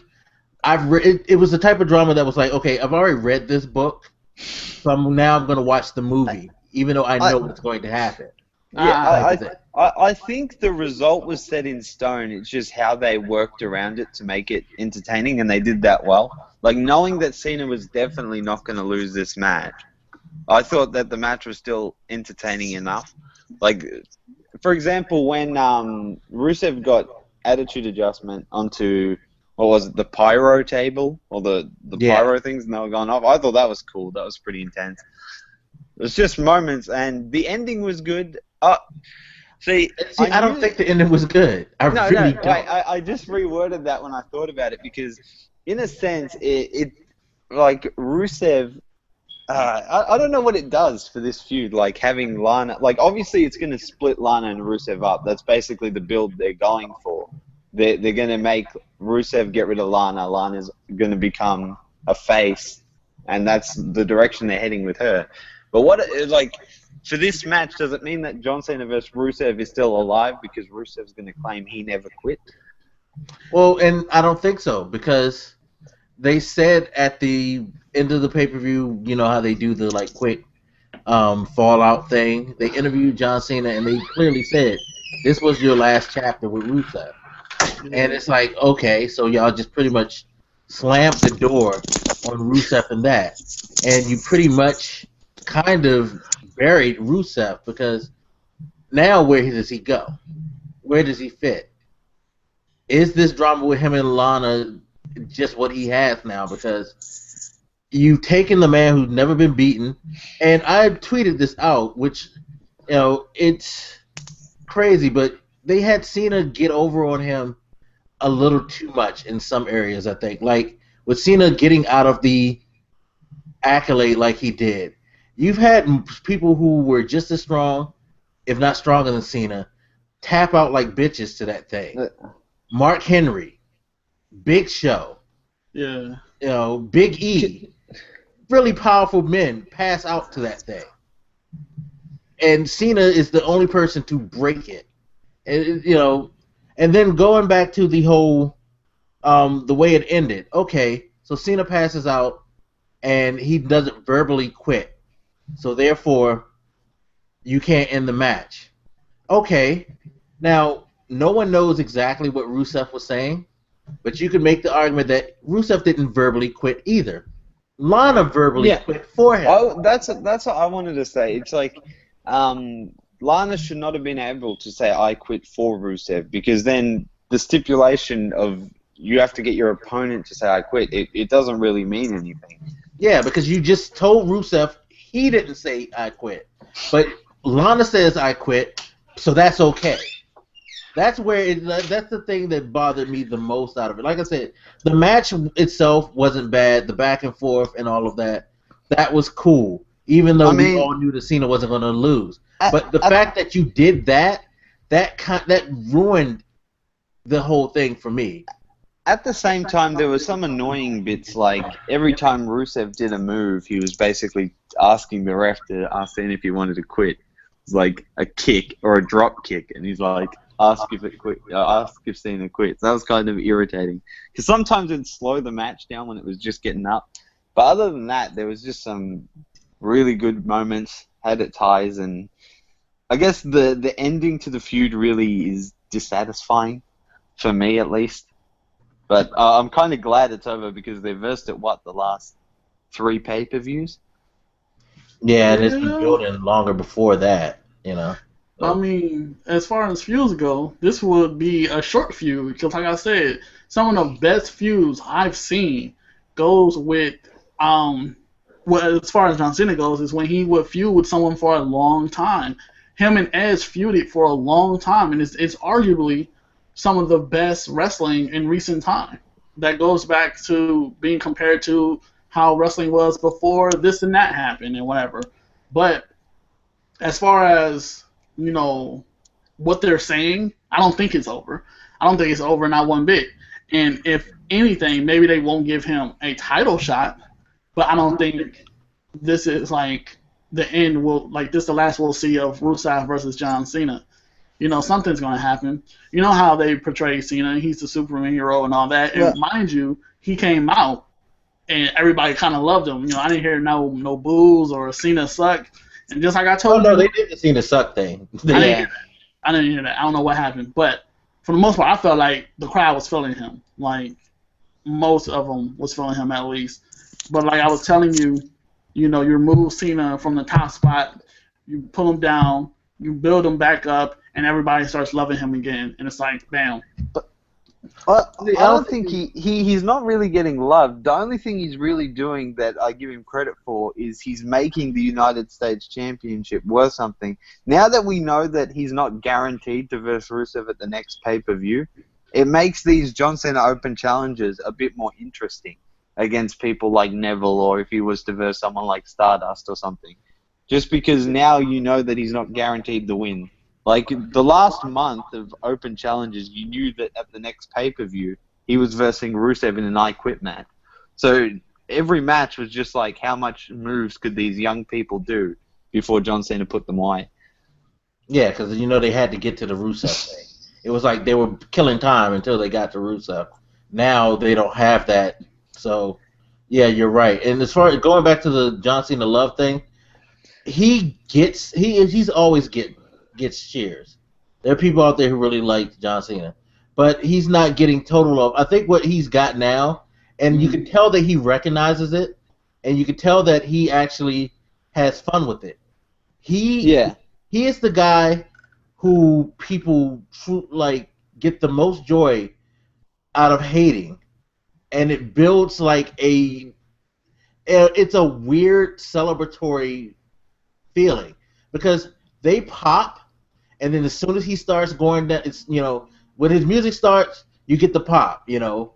it was the type of drama that was like, okay, I've already read this book, so now I'm going to watch the movie, even though I know what's going to happen. I think the result was set in stone. It's just how they worked around it to make it entertaining, and they did that well. Like, knowing that Cena was definitely not going to lose this match, I thought that the match was still entertaining enough. Like, for example, when Rusev got attitude adjustment onto, what was it, the pyro table, or the pyro things, and they were going off, I thought that was cool. That was pretty intense. It was just moments, and the ending was good. See, I don't think the ending was good. I really don't. I just reworded that when I thought about it, because in a sense, it like Rusev, I don't know what it does for this feud, like having Lana, like obviously it's going to split Lana and Rusev up. That's basically the build they're going for. They're going to make Rusev get rid of Lana. Lana's going to become a face, and that's the direction they're heading with her. But for this match, does it mean that John Cena versus Rusev is still alive because Rusev's going to claim he never quit? Well, and I don't think so, because they said at the end of the pay-per-view, you know how they do the quick fallout thing. They interviewed John Cena, and they clearly said this was your last chapter with Rusev. And it's like, okay, so y'all just pretty much slammed the door on Rusev and that, and you pretty much kind of buried Rusev, because now where does he go? Where does he fit? Is this drama with him and Lana just what he has now? Because you've taken the man who's never been beaten, and I tweeted this out, which, it's crazy, but they had Cena get over on him a little too much in some areas, I think. Like, with Cena getting out of the accolade like he did, you've had people who were just as strong, if not stronger than Cena, tap out like bitches to that thing. Mark Henry, Big Show, Big E, really powerful men pass out to that thing. And Cena is the only person to break it. And, and then going back to the whole, the way it ended. Okay, so Cena passes out, and he doesn't verbally quit. So therefore, you can't end the match. Okay, now no one knows exactly what Rusev was saying, but you could make the argument that Rusev didn't verbally quit either. Lana verbally quit for him. Oh, that's what I wanted to say. It's like, Lana should not have been able to say I quit for Rusev, because then the stipulation of you have to get your opponent to say I quit, it doesn't really mean anything. Yeah, because you just told Rusev he didn't say I quit. But Lana says I quit, so that's okay. That's where that's the thing that bothered me the most out of it. Like I said, the match itself wasn't bad. The back and forth and all of that was cool. Even though we all knew that Cena wasn't going to lose. But the fact that you did that ruined the whole thing for me. At the same time, there were some annoying bits, like every time Rusev did a move, he was basically asking the ref to ask Cena if he wanted to quit. It's like a kick or a drop kick, and he's like, ask if Cena quits. That was kind of irritating, because sometimes it'd slow the match down when it was just getting up. But other than that, there was just some really good moments, had its highs, and I guess the ending to the feud really is dissatisfying, for me at least. But I'm kind of glad it's over because they versed it, the last 3 pay-per-views? Yeah, and it's been building longer before that, you know. So. I mean, as far as feuds go, this would be a short feud because, like I said, some of the best feuds I've seen goes with well, as far as John Cena goes, is when he would feud with someone for a long time. Him and Edge feuded for a long time, and it's arguably some of the best wrestling in recent time. That goes back to being compared to how wrestling was before this and that happened and whatever. But as far as, you know, what they're saying, I don't think it's over. I don't think it's over, not one bit. And if anything, maybe they won't give him a title shot, but I don't think this is like the end. This is the last we'll see of Rusev versus John Cena. You know, something's going to happen. You know how they portray Cena, he's the Superman hero and all that. And mind you, he came out and everybody kind of loved him. You know, I didn't hear no boos or Cena sucked. And just like I told you, they did the Cena suck thing. I didn't hear that. I don't know what happened, but for the most part, I felt like the crowd was feeling him. Like most of them was feeling him at least. But like I was telling you, you know, you remove Cena from the top spot, you pull him down, you build him back up, and everybody starts loving him again. And it's like, bam. I don't think he's not really getting loved. The only thing he's really doing that I give him credit for is he's making the United States Championship worth something. Now that we know that he's not guaranteed to verse Rusev at the next pay-per-view, it makes these John Cena Open challenges a bit more interesting against people like Neville, or if he was to verse someone like Stardust or something. Just because now you know that he's not guaranteed the win. Like, the last month of Open Challenges, you knew that at the next pay-per-view, he was versing Rusev in an I Quit match. So every match was just like, how much moves could these young people do before John Cena put them away? Yeah, because, you know, they had to get to the Rusev thing. It was like they were killing time until they got to Rusev. Now they don't have that. So, yeah, you're right. And as far as going back to the John Cena love thing, he's always gets cheers. There are people out there who really like John Cena, but he's not getting total love. I think what he's got now, and you can tell that he recognizes it, and you can tell that he actually has fun with it. He is the guy who people get the most joy out of hating, and it builds like it's a weird celebratory feeling because they pop. And then as soon as he starts going down, it's, you know, when his music starts, you get the pop, you know.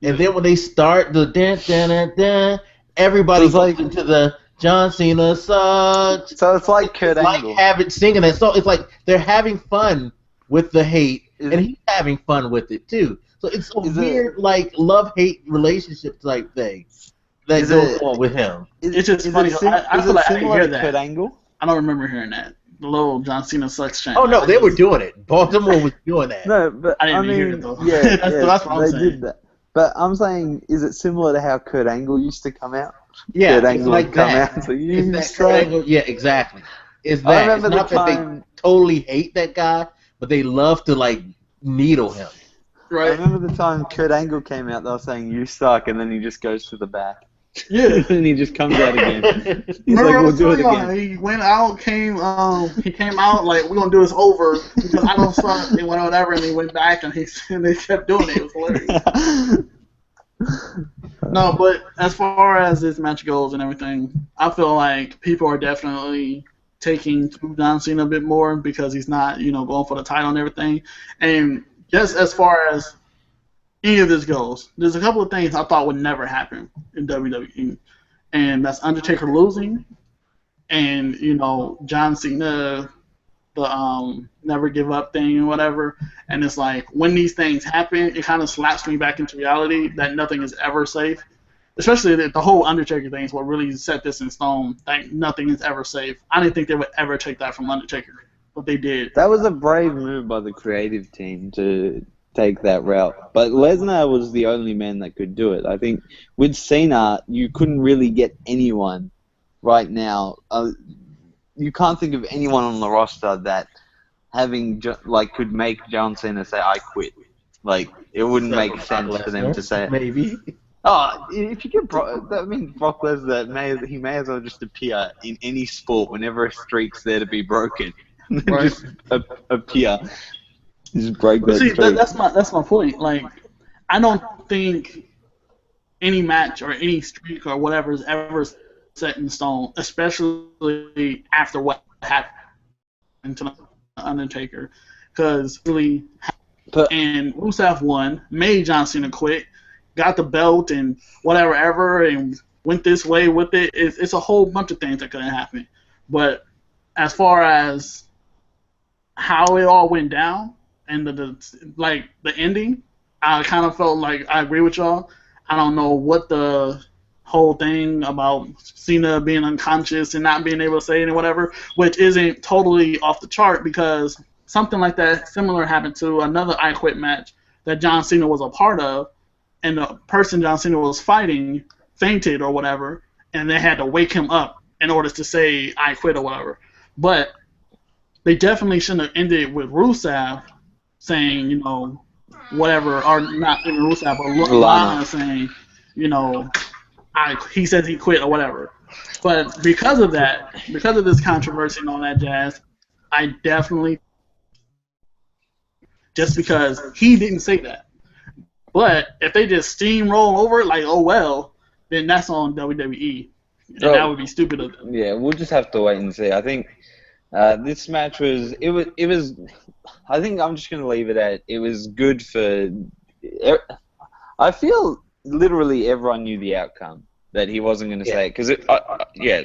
And then when they start the dun, everybody goes into the John Cena sucks. So it's like Kurt Angle. Like singing that song. It's like they're having fun with the hate, and he's having fun with it too. So it's a weird, like, love-hate relationship type thing that goes on with him. It's just funny. I feel like I didn't hear that. Kurt Angle? I don't remember hearing that. The little John Cena sucks chant. Oh no, they were doing it. Baltimore was doing that. No, but I didn't hear it though. Yeah, that's what I'm saying. Did that. But I'm saying, is it similar to how Kurt Angle used to come out? Yeah, Kurt Angle like come that. out. So Yeah, exactly. It's that. I remember it's not that they totally hate that guy, but they love to like needle him. Right. I remember the time Kurt Angle came out. They were saying you suck, and then he just goes to the back. Yeah, and he just comes out again. He's like, we'll do it again. He went out, he came out like, we're gonna do this over because I don't suck. He went whatever, and he went back, and they kept doing it. It was hilarious. No, but as far as this match goes and everything, I feel like people are definitely taking to John Cena a bit more because he's not, you know, going for the title and everything. And just as far as any of this goes, there's a couple of things I thought would never happen in WWE, and that's Undertaker losing, and, you know, John Cena, the never give up thing and whatever. And it's like, when these things happen, it kind of slaps me back into reality that nothing is ever safe. Especially the whole Undertaker thing is what really set this in stone. Like, nothing is ever safe. I didn't think they would ever take that from Undertaker, but they did. That was a brave move by the creative team to take that route. But Lesnar was the only man that could do it. I think with Cena, you couldn't really get anyone right now. You can't think of anyone on the roster that could make John Cena say, I quit. Like, it wouldn't Except make for Brock sense for them Lesnar, to say. maybe. Oh, if you get that means Brock Lesnar he may as well just appear in any sport whenever a streak's there to be broken. Right. Just appear. Just break But that see, streak. that's my point. Like, I don't think any match or any streak or whatever is ever set in stone, especially after what happened to the Undertaker, because really, and Rusev won, made John Cena quit, got the belt and whatever, and went this way with it. It's a whole bunch of things that could have happened. But as far as how it all went down and the ending, I kind of felt like I agree with y'all. I don't know what the whole thing about Cena being unconscious and not being able to say it and whatever, which isn't totally off the chart because something like that similar happened to another I Quit match that John Cena was a part of, and the person John Cena was fighting fainted or whatever, and they had to wake him up in order to say I quit or whatever. But they definitely shouldn't have ended with Rusev saying, you know, whatever, or not even Rusev, but Lana saying, you know, he says he quit or whatever. But because of that, because of this controversy and all that jazz, I definitely, just because he didn't say that. But if they just steamroll over it like, oh well, then that's on WWE. And that would be stupid of them. Yeah, we'll just have to wait and see. I think this match was I think I'm just going to leave it at it was good for. I feel literally everyone knew the outcome that he wasn't going to say it because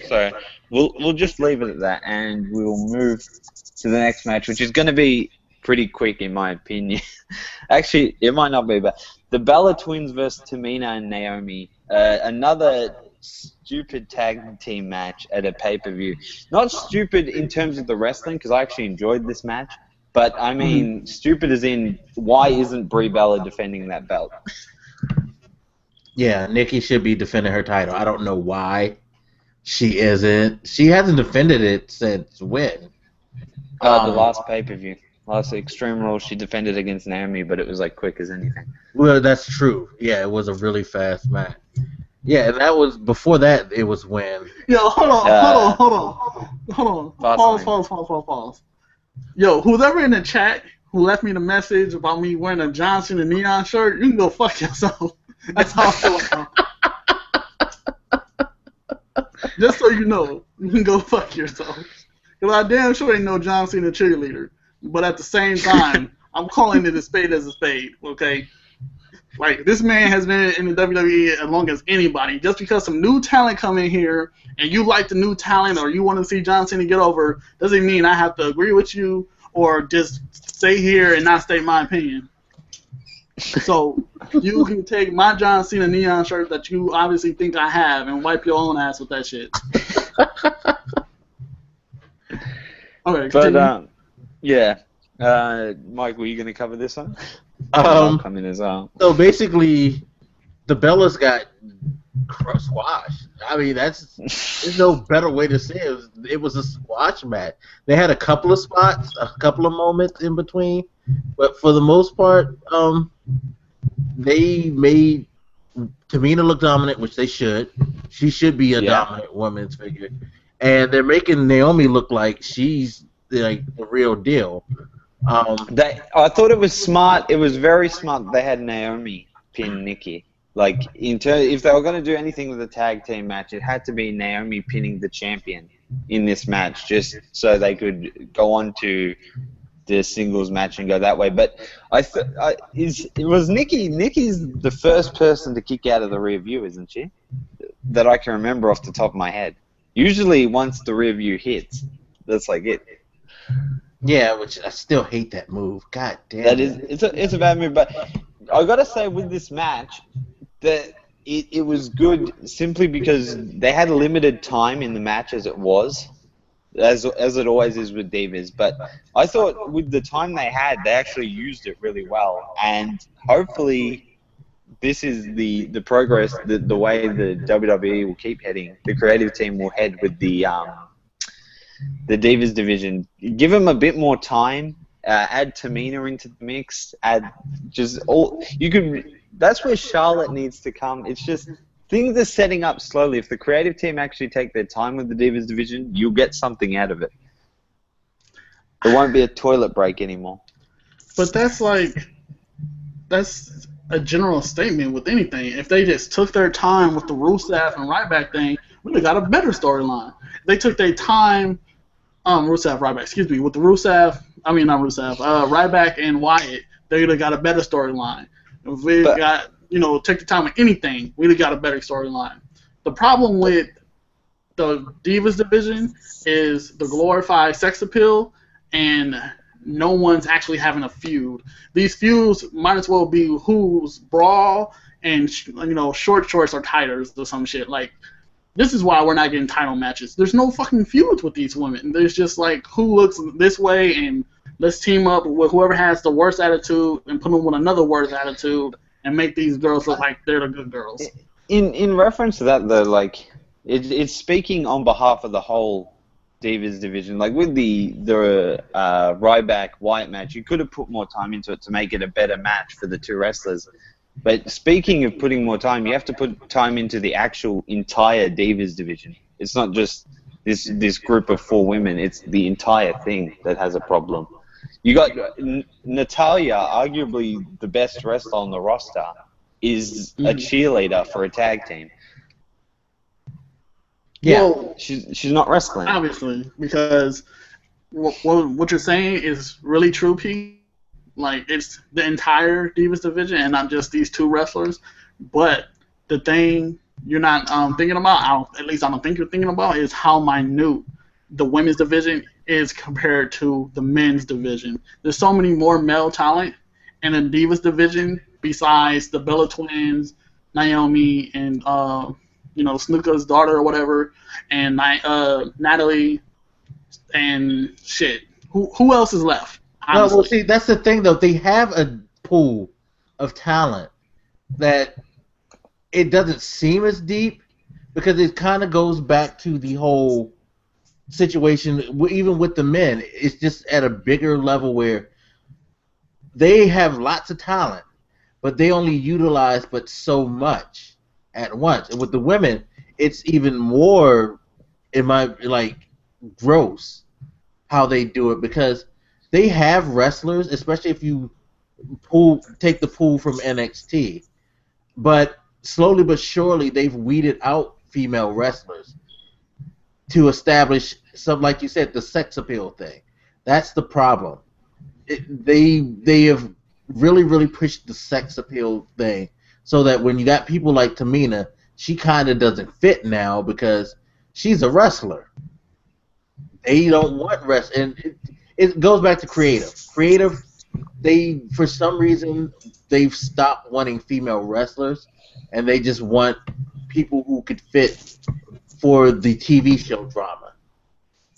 so we'll just leave it at that and we'll move to the next match, which is going to be pretty quick in my opinion. Actually, it might not be, but the Bella Twins versus Tamina and Naomi, another stupid tag team match at a pay-per-view. Not stupid in terms of the wrestling, because I actually enjoyed this match, but I mean stupid as in, why isn't Brie Bella defending that belt? Yeah, Nikki should be defending her title. I don't know why she isn't. She hasn't defended it since when? The last pay-per-view. Last Extreme Rules, she defended against Naomi, but it was like quick as anything. Well, that's true. Yeah, it was a really fast match. Yeah, and that was before that. It was when. Yo, hold on. Pause. Yo, who's ever in the chat who left me the message about me wearing a John Cena neon shirt, you can go fuck yourself. That's how I feel about. Just so you know, you can go fuck yourself. Because I damn sure ain't no John Cena cheerleader. But at the same time, I'm calling it a spade as a spade, okay? Like, this man has been in the WWE as long as anybody. Just because some new talent come in here and you like the new talent or you want to see John Cena get over, doesn't mean I have to agree with you or just stay here and not state my opinion. So, you can take my John Cena neon shirt that you obviously think I have and wipe your own ass with that shit. Okay, continue. But, yeah. Mike, were you going to cover this one? I'll come in as well. So basically, the Bellas got squashed. I mean, there's no better way to say it. It was a squash match. They had a couple of spots, a couple of moments in between, but for the most part, they made Tamina look dominant, which they should. She should be a dominant women's figure, and they're making Naomi look like she's like the real deal. I thought it was smart. It was very smart. They had Naomi pin Nikki. Like, if they were going to do anything with a tag team match, it had to be Naomi pinning the champion in this match, just so they could go on to the singles match and go that way. But it was Nikki. Nikki's the first person to kick out of the rear view, isn't she? That I can remember off the top of my head. Usually, once the rear view hits, that's like it. Yeah, which I still hate that move. God damn. It's a bad move, but I gotta say with this match that it was good simply because they had limited time in the match as it was, as it always is with divas. But I thought with the time they had, they actually used it really well, and hopefully this is the progress, the way the WWE will keep heading. The creative team will head with the Divas division. Give them a bit more time Add Tamina into the mix. Add just all you could. That's where Charlotte needs to come. It's just things are setting up slowly. If the creative team actually take their time with the Divas division, you'll get something out of it. It won't be a toilet break anymore. But that's a general statement with anything. If they just took their time with the Rusev and Ryback thing, we would have got a better storyline. If they took their time, Ryback, with the Ryback and Wyatt, they would have got a better storyline. If we take the time with anything, we'd have got a better storyline. The problem with the Divas division is the glorified sex appeal, and no one's actually having a feud. These feuds might as well be who's brawl and short shorts or titles or some shit. Like, this is why we're not getting title matches. There's no fucking feuds with these women. There's just like who looks this way and let's team up with whoever has the worst attitude and put them with another worse attitude and make these girls look like they're the good girls. In reference to that though, like it's speaking on behalf of the whole Divas division. Like with the Ryback Wyatt match, you could have put more time into it to make it a better match for the two wrestlers. But speaking of putting more time, you have to put time into the actual entire Divas division. It's not just this group of 4 women. It's the entire thing that has a problem. You got Natalya, arguably the best wrestler on the roster, is a cheerleader for a tag team. Yeah, well, she's not wrestling. Obviously, because what you're saying is really true, Pete. Like, it's the entire Divas division and not just these 2 wrestlers. But the thing you're not thinking about, at least I don't think you're thinking about, is how minute the women's division is compared to the men's division. There's so many more male talent in the Divas division besides the Bella Twins, Naomi, and Snuka's daughter or whatever, and Natalie, and shit. Who else is left? No, well, see, that's the thing, though. They have a pool of talent that it doesn't seem as deep because it kind of goes back to the whole situation, even with the men. It's just at a bigger level where they have lots of talent, but they only utilize but so much at once. And with the women, it's even more, gross how they do it because they have wrestlers, especially if you take the pool from NXT. But slowly but surely, they've weeded out female wrestlers to establish something, like you said, the sex appeal thing. That's the problem. They have really, really pushed the sex appeal thing so that when you got people like Tamina, she kind of doesn't fit now because she's a wrestler. They don't want wrestling. And it goes back to creative. Creative, for some reason, they've stopped wanting female wrestlers, and they just want people who could fit for the TV show drama.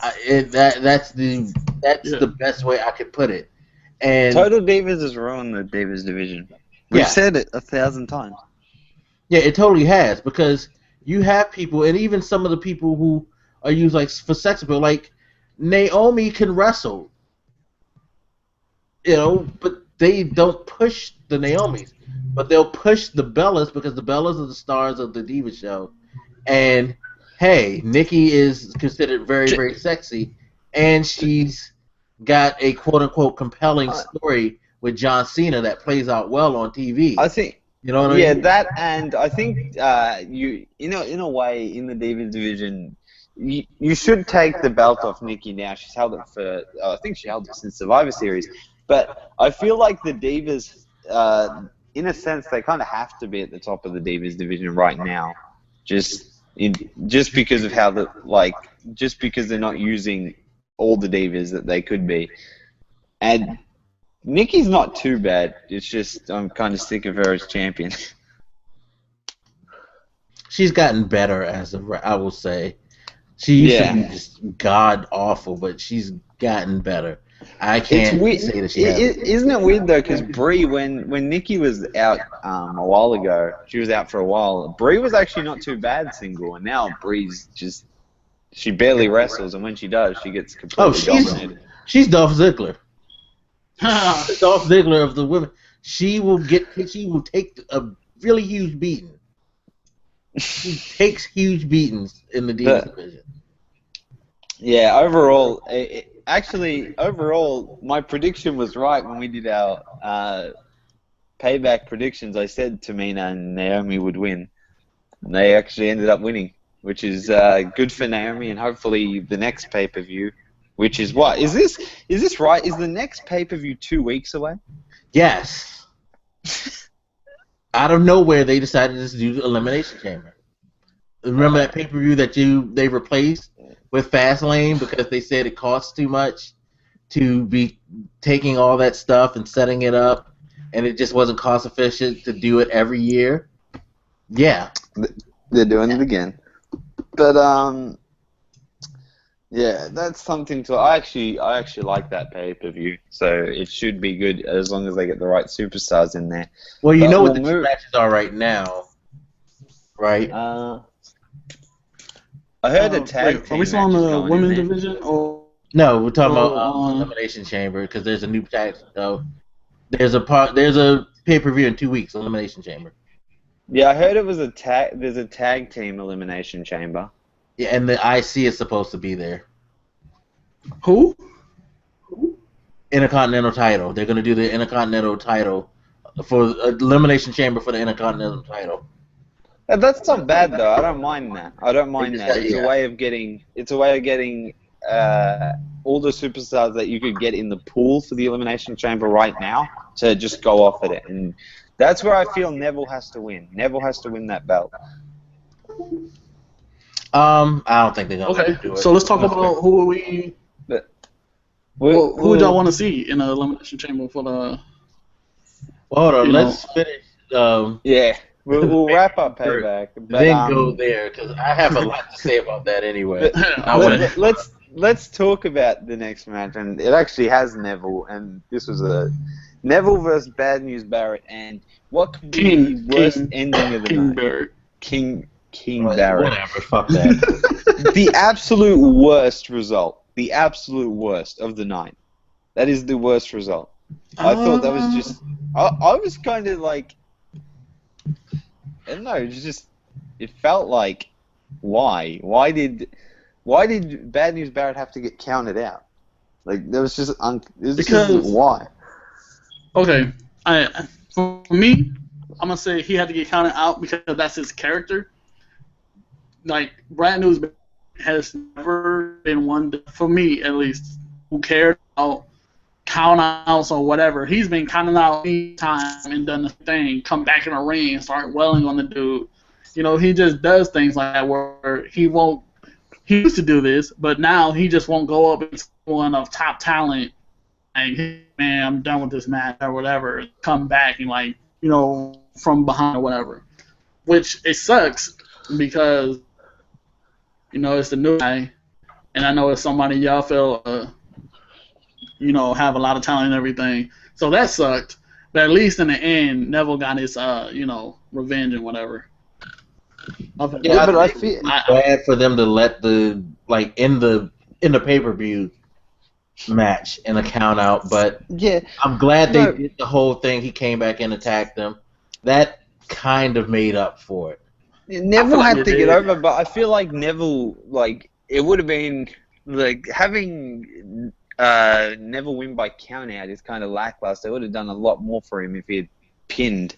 That's the best way I could put it. And Total Divas has ruined the Divas division. We've said it 1,000 times. Yeah, it totally has, because you have people, and even some of the people who are used for sex appeal, like Naomi can wrestle, but they don't push the Naomis, but they'll push the Bellas because the Bellas are the stars of the Diva show. And hey, Nikki is considered very, very sexy, and she's got a quote-unquote compelling story with John Cena that plays out well on TV. I think, what I mean? Yeah, that, and I think in a way, in the Divas division, you should take the belt off Nikki now. She's held it for, I think she held it since Survivor Series. But I feel like the Divas, in a sense, they kind of have to be at the top of the Divas division right now, just because of how just because they're not using all the Divas that they could be. And Nikki's not too bad. It's just I'm kind of sick of her as champion. She's gotten better I will say. She used to be just god awful, but she's gotten better. I can't say that she hasn't. Isn't it weird though? Because Brie, when Nikki was out a while ago, she was out for a while. Brie was actually not too bad single, and now Brie's she barely wrestles, and when she does, she gets completely dominated. She's Dolph Ziggler. Dolph Ziggler of the women. She will take a really huge beating. She takes huge beatings in the Divas division. Yeah, overall, overall, my prediction was right when we did our Payback predictions. I said Tamina and Naomi would win. And they actually ended up winning, which is good for Naomi, and hopefully the next pay-per-view, which is what? Is this right? Is the next pay-per-view 2 weeks away? Yes. Out of nowhere, they decided to do the Elimination Chamber. Remember that pay-per-view that they replaced with Fastlane because they said it costs too much to be taking all that stuff and setting it up, and it just wasn't cost efficient to do it every year? Yeah. They're doing it again. But, yeah, that's something to... I actually like that pay-per-view, so it should be good as long as they get the right superstars in there. Well, you know what the two matches are right now, right? I heard a tag team. Are we still on the women's division? Or no, we're talking about Elimination Chamber because there's a new tag. There's a pay-per-view in 2 weeks. Elimination Chamber. Yeah, I heard it was there's a tag team Elimination Chamber. Yeah, and the IC is supposed to be there. Who? Intercontinental title. They're gonna do the Intercontinental title for Elimination Chamber for the Intercontinental title. That's not bad though. I don't mind that. It's a way of getting. It's a way of getting all the superstars that you could get in the pool for the Elimination Chamber right now to just go off at it, and that's where I feel Neville has to win. Neville has to win that belt. I don't think they're gonna do it. So let's talk about who we. Who would y'all want to see in the Elimination Chamber for the? Well, hold on. Let's finish. Yeah. We'll wrap up Payback. But, then go there, because I have a lot to say about that anyway. Let's talk about the next match, and it actually has Neville, and this was a Neville versus Bad News Barrett, and what could be the worst ending of the night? Barrett. King Barrett. Whatever, fuck that. The absolute worst result. The absolute worst of the night. That is the worst result. I thought that was just... I was kind of like... I don't know, it felt like, why? Why did Bad News Barrett have to get counted out? Like, there was just, why? Okay, for me, I'm going to say he had to get counted out because that's his character. Like, Bad News Barrett has never been one, for me at least, who cared about count-outs or whatever. He's been counted out any time and done the thing, come back in the ring and start welling on the dude. You know, he just does things like that where he used to do this, but now he just won't go up against one of top talent like, man, I'm done with this match or whatever, come back and like, you know, from behind or whatever. Which it sucks because, you know, it's the new guy, and I know it's somebody y'all feel you know, have a lot of talent and everything. So that sucked. But at least in the end, Neville got his, you know, revenge and whatever. Yeah, but I feel bad for them to let the, like, in the pay-per-view match in a count out, but yeah, I'm glad they did the whole thing. He came back and attacked them. That kind of made up for it. Neville had to get over, but I feel like Neville, like, it would have been, like, having Neville win by count out is kind of lackluster. They would have done a lot more for him if he had pinned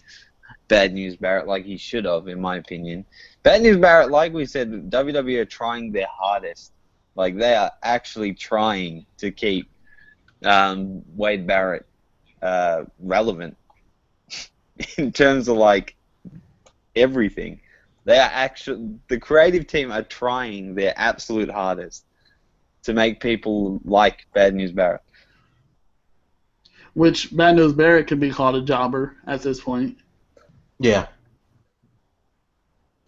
Bad News Barrett like he should have, in my opinion. Bad News Barrett, like we said, WWE are trying their hardest. Like, they are actually trying to keep Wade Barrett relevant in terms of, like, everything. They are actually, the creative team are trying their absolute hardest to make people like Bad News Barrett. Which Bad News Barrett could be called a jobber at this point. Yeah.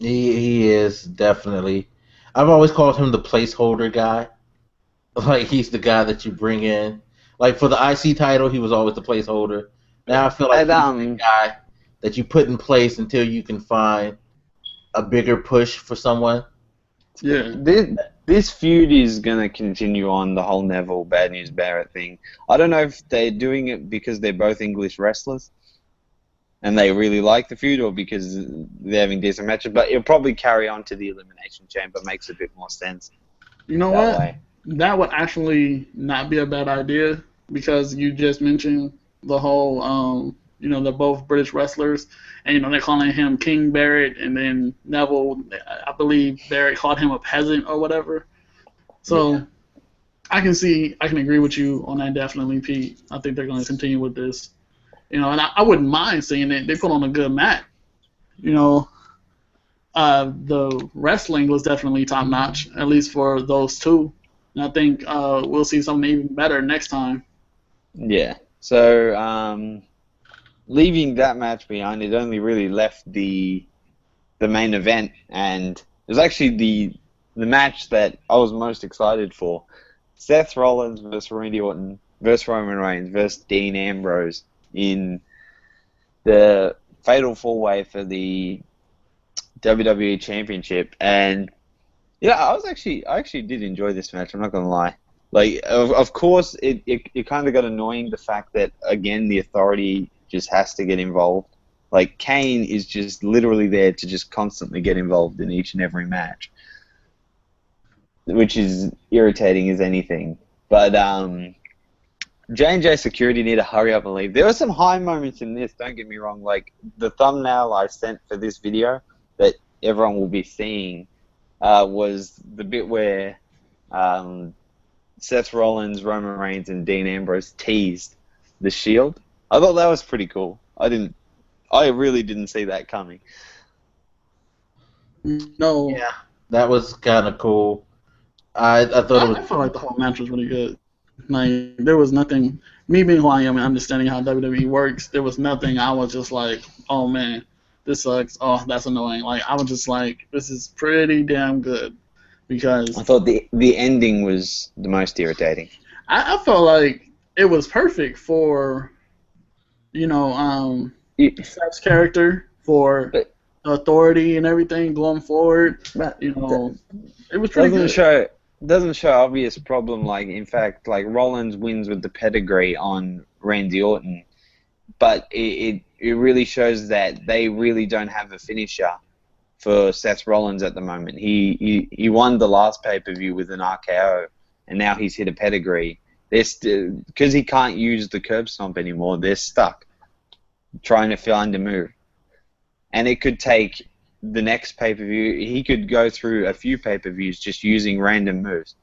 He is definitely. I've always called him the placeholder guy. Like, he's the guy that you bring in. Like, for the IC title, he was always the placeholder. Now I feel like he's the guy that you put in place until you can find a bigger push for someone. Yeah. this feud is going to continue on, the whole Neville Bad News Barrett thing. I don't know if they're doing it because they're both English wrestlers and they really like the feud, or because they're having decent matches, but it'll probably carry on to the Elimination Chamber. Makes a bit more sense. You know that what? way. That would actually not be a bad idea, because you just mentioned the whole, they're both British wrestlers, and, they're calling him King Barrett, and then Neville, I believe Barrett called him a peasant or whatever. So Yeah. I can agree with you on that, definitely, Pete. I think they're going to continue with this. And I wouldn't mind seeing it. They put on a good match. The wrestling was definitely top notch, at least for those two. And I think we'll see something even better next time. Yeah. So, leaving that match behind, it only really left the main event, and it was actually the match that I was most excited for. Seth Rollins versus Randy Orton versus Roman Reigns versus Dean Ambrose in the Fatal 4-Way for the WWE Championship. And yeah, I actually did enjoy this match, I'm not gonna lie. Like, of course, it kind of got annoying, the fact that, again, the Authority just has to get involved. Like, Kane is just literally there to just constantly get involved in each and every match, which is irritating as anything. But J&J Security need to hurry up and leave. There were some high moments in this, don't get me wrong. Like, the thumbnail I sent for this video that everyone will be seeing was the bit where Seth Rollins, Roman Reigns, and Dean Ambrose teased the Shield. I thought that was pretty cool. I really didn't see that coming. No. Yeah, that was kind of cool. I thought it was. I felt like the whole match was really good. Like, there was nothing. Me being who I am and understanding how WWE works, there was nothing. I was just like, oh man, this sucks. Oh, that's annoying. Like, I was just like, this is pretty damn good, because I thought the ending was the most irritating. I felt like it was perfect for, Seth's character, for But Authority and everything going forward. It was pretty good. Doesn't show obvious problem. Like, in fact, like, Rollins wins with the pedigree on Randy Orton, but it really shows that they really don't have a finisher for Seth Rollins at the moment. He won the last pay-per-view with an RKO, and now he's hit a pedigree. They're still, because he can't use the curb stomp anymore, they're stuck trying to find a move. And it could take the next pay-per-view, he could go through a few pay-per-views just using random moves.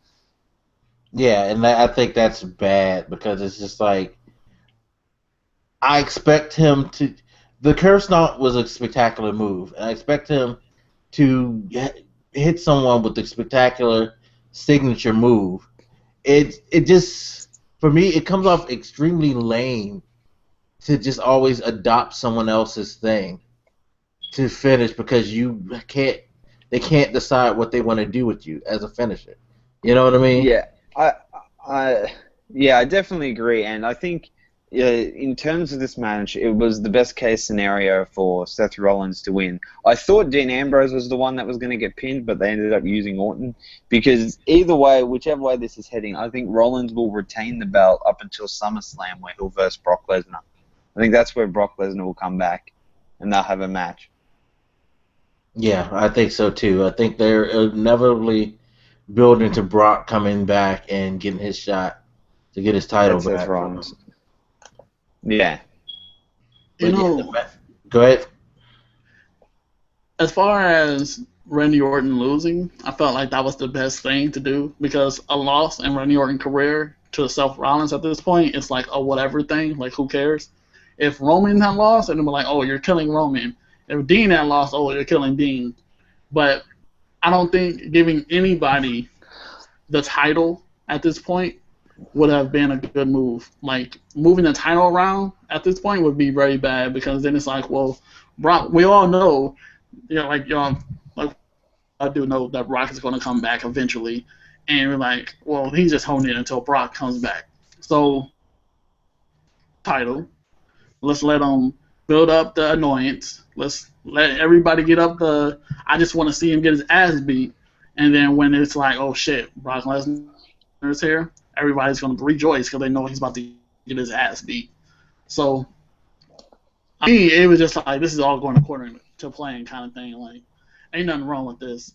Yeah, and I think that's bad, because it's just like, I expect him to. The curve stomp was a spectacular move, and I expect him to hit someone with the spectacular signature move. It just, for me, it comes off extremely lame to just always adopt someone else's thing to finish, because they can't decide what they want to do with you as a finisher. You know what I mean? Yeah, I definitely agree, and I think in terms of this match, it was the best case scenario for Seth Rollins to win. I thought Dean Ambrose was the one that was going to get pinned, but they ended up using Orton, because either way, whichever way this is heading, I think Rollins will retain the belt up until SummerSlam, where he'll verse Brock Lesnar. I think that's where Brock Lesnar will come back, and they'll have a match. Yeah, I think so too. I think they're inevitably building to Brock coming back and getting his shot to get his title That's back. Seth Rollins. Yeah. Go ahead. As far as Randy Orton losing, I felt like that was the best thing to do, because a loss in Randy Orton's career to Seth Rollins at this point, it's like a whatever thing. Like, who cares? If Roman had lost, it'd be like, oh, you're killing Roman. If Dean had lost, oh, you're killing Dean. But I don't think giving anybody the title at this point would have been a good move. Like, moving the title around at this point would be very bad, because then it's like, well, Brock, we all know, like I do know that Brock is going to come back eventually, and we're like, well, he's just holding it until Brock comes back. So, title, let's let him build up the annoyance. Let's let everybody get up I just want to see him get his ass beat, And then when it's like, oh shit, Brock Lesnar's here, everybody's going to rejoice because they know he's about to get his ass beat. So, I mean, it was just like, this is all going according to plan kind of thing. Like, ain't nothing wrong with this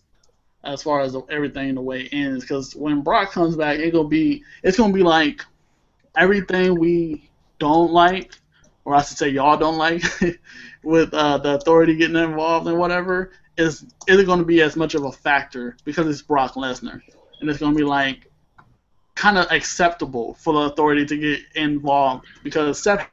as far as everything the way it ends. Because when Brock comes back, it's gonna be like everything we don't like, or I should say y'all don't like, with the Authority getting involved and whatever, isn't going to be as much of a factor because it's Brock Lesnar. And it's going to be like kind of acceptable for the Authority to get involved because Seth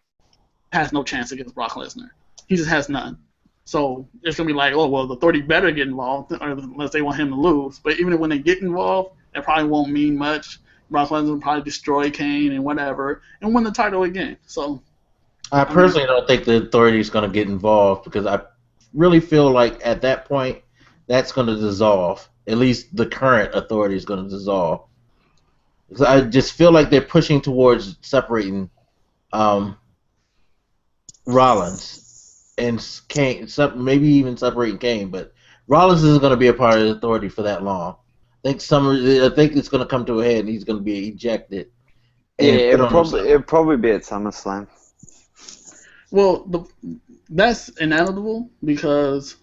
has no chance against Brock Lesnar. He just has none. So it's going to be like, oh, well, the Authority better get involved unless they want him to lose. But even when they get involved, it probably won't mean much. Brock Lesnar will probably destroy Kane and whatever and win the title again. So I personally don't think the Authority is going to get involved because I really feel like at that point that's going to dissolve. At least the current Authority is going to dissolve. Because I just feel like they're pushing towards separating Rollins and Kane, maybe even separating Kane. But Rollins isn't going to be a part of the Authority for that long. I think it's going to come to a head and he's going to be ejected. Yeah, it'll probably be at SummerSlam. Well, that's inevitable because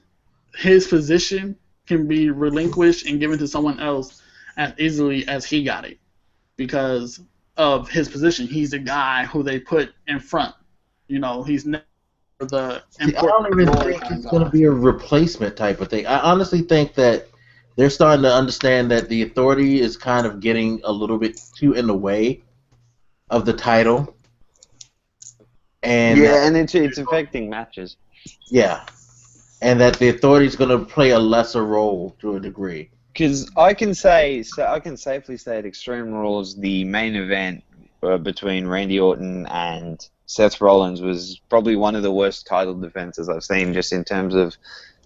his position can be relinquished and given to someone else as easily as he got it because of his position. He's the guy who they put in front. You know, he's never the important. I don't even think it's going to be a replacement type of thing. I honestly think that they're starting to understand that the Authority is kind of getting a little bit too in the way of the title. And it's affecting matches. Yeah, and that the Authority is going to play a lesser role to a degree. Because I can safely say at Extreme Rules, the main event between Randy Orton and Seth Rollins was probably one of the worst title defenses I've seen, just in terms of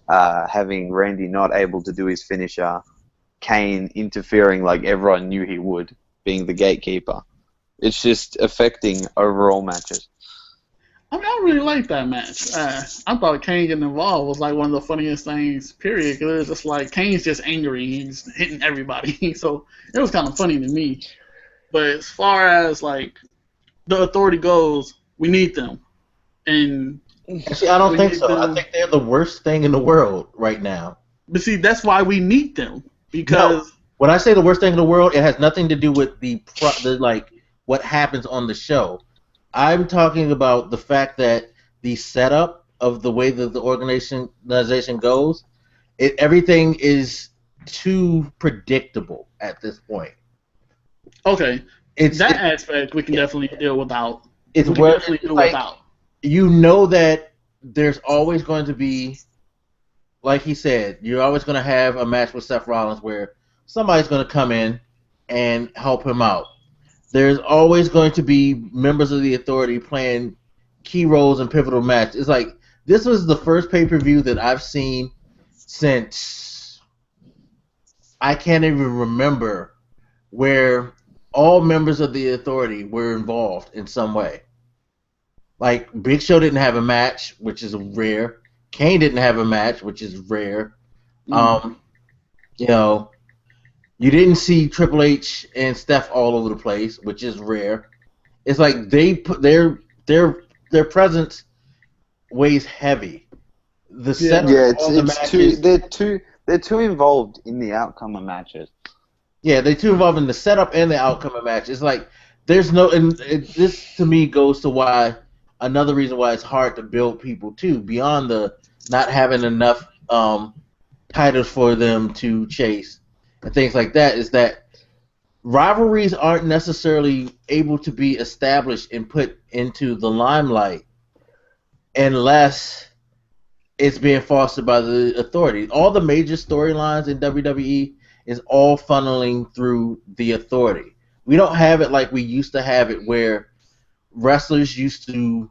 having Randy not able to do his finisher, Kane interfering like everyone knew he would, being the gatekeeper. It's just affecting overall matches. I mean, I really liked that match. I thought Kane getting involved was like one of the funniest things, period. Because it was just like Kane's just angry, he's hitting everybody, so it was kind of funny to me. But as far as like the Authority goes, we need them, and see, I don't think so. I think they're the worst thing in the world right now. But see, that's why we need them because when I say the worst thing in the world, it has nothing to do with the like what happens on the show. I'm talking about the fact that the setup of the way that the organization goes, everything is too predictable at this point. Okay, aspect we can definitely deal without. You know that there's always going to be, like he said, you're always going to have a match with Seth Rollins where somebody's going to come in and help him out. There's always going to be members of the Authority playing key roles in pivotal matches. It's like, this was the first pay-per-view that I've seen since I can't even remember where all members of the Authority were involved in some way. Like, Big Show didn't have a match, which is rare. Kane didn't have a match, which is rare. You know, you didn't see Triple H and Steph all over the place, which is rare. It's like they put their presence weighs heavy. They're too involved in the outcome of matches. Yeah, they're too involved in the setup and the outcome of matches. It's like there's no, and this to me goes to another reason why it's hard to build people too, beyond the not having enough titles for them to chase and things like that, is that rivalries aren't necessarily able to be established and put into the limelight unless it's being fostered by the Authority. All the major storylines in WWE is all funneling through the Authority. We don't have it like we used to have it, where wrestlers used to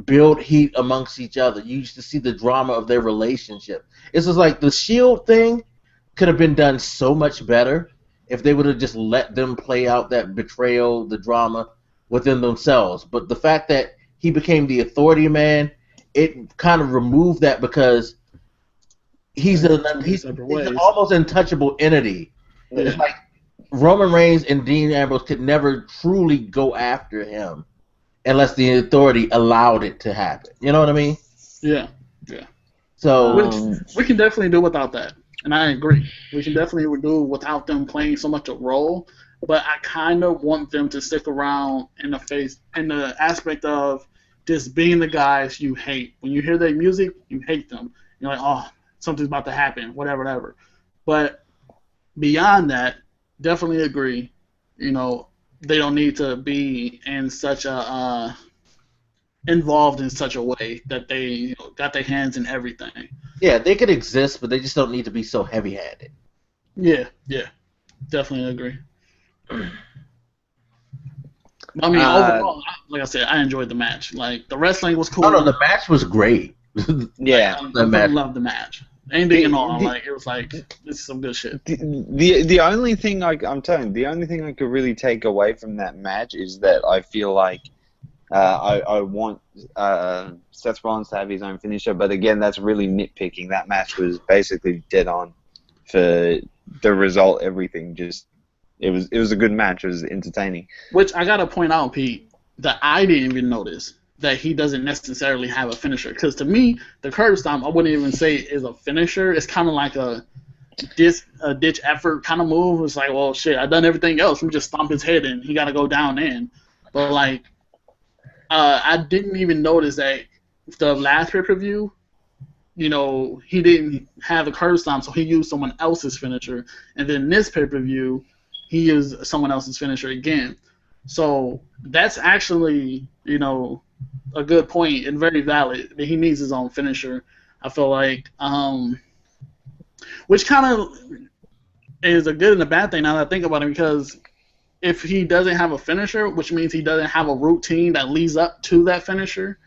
build heat amongst each other. You used to see the drama of their relationship. It's just like the Shield thing could have been done so much better if they would have just let them play out that betrayal, the drama within themselves. But the fact that he became the Authority man, it kind of removed that, because he's an almost untouchable entity. Yeah. It's like Roman Reigns and Dean Ambrose could never truly go after him unless the authority allowed it to happen. You know what I mean? Yeah. So Which we can definitely do without that, and I agree. We can definitely do without them playing so much a role. But I kind of want them to stick around in the aspect of just being the guys you hate. When you hear their music, you hate them. You're like, oh, something's about to happen, whatever. But beyond that, definitely agree. You know, they don't need to be in such a involved in such a way that they got their hands in everything. yeah, they could exist, but they just don't need to be so heavy-handed. Yeah, definitely agree. I mean, overall, like I said, I enjoyed the match. Like, the wrestling was cool. Oh, no, the match was great. Yeah. I loved the match. Anything and all, like, it was like, this is some good shit. The only thing I'm telling you, the only thing I could really take away from that match is that I feel like I want Seth Rollins to have his own finisher, but again, that's really nitpicking. That match was basically dead on for the result, everything. Just it was a good match. It was entertaining. Which I gotta point out, Pete, that I didn't even notice that he doesn't necessarily have a finisher. Because to me, the curb stomp, I wouldn't even say is a finisher. It's kind of like a ditch effort kind of move. It's like, well, shit, I've done everything else. We just stomp his head and he got to go down in. But, like, I didn't even notice that the last pay-per-view, you know, he didn't have a curb stomp, so he used someone else's finisher. And then this pay-per-view, he used someone else's finisher again. So that's actually, you know, a good point and very valid that he needs his own finisher. I feel like, which kind of is a good and a bad thing now that I think about it, because if he doesn't have a finisher, which means he doesn't have a routine that leads up to that finisher,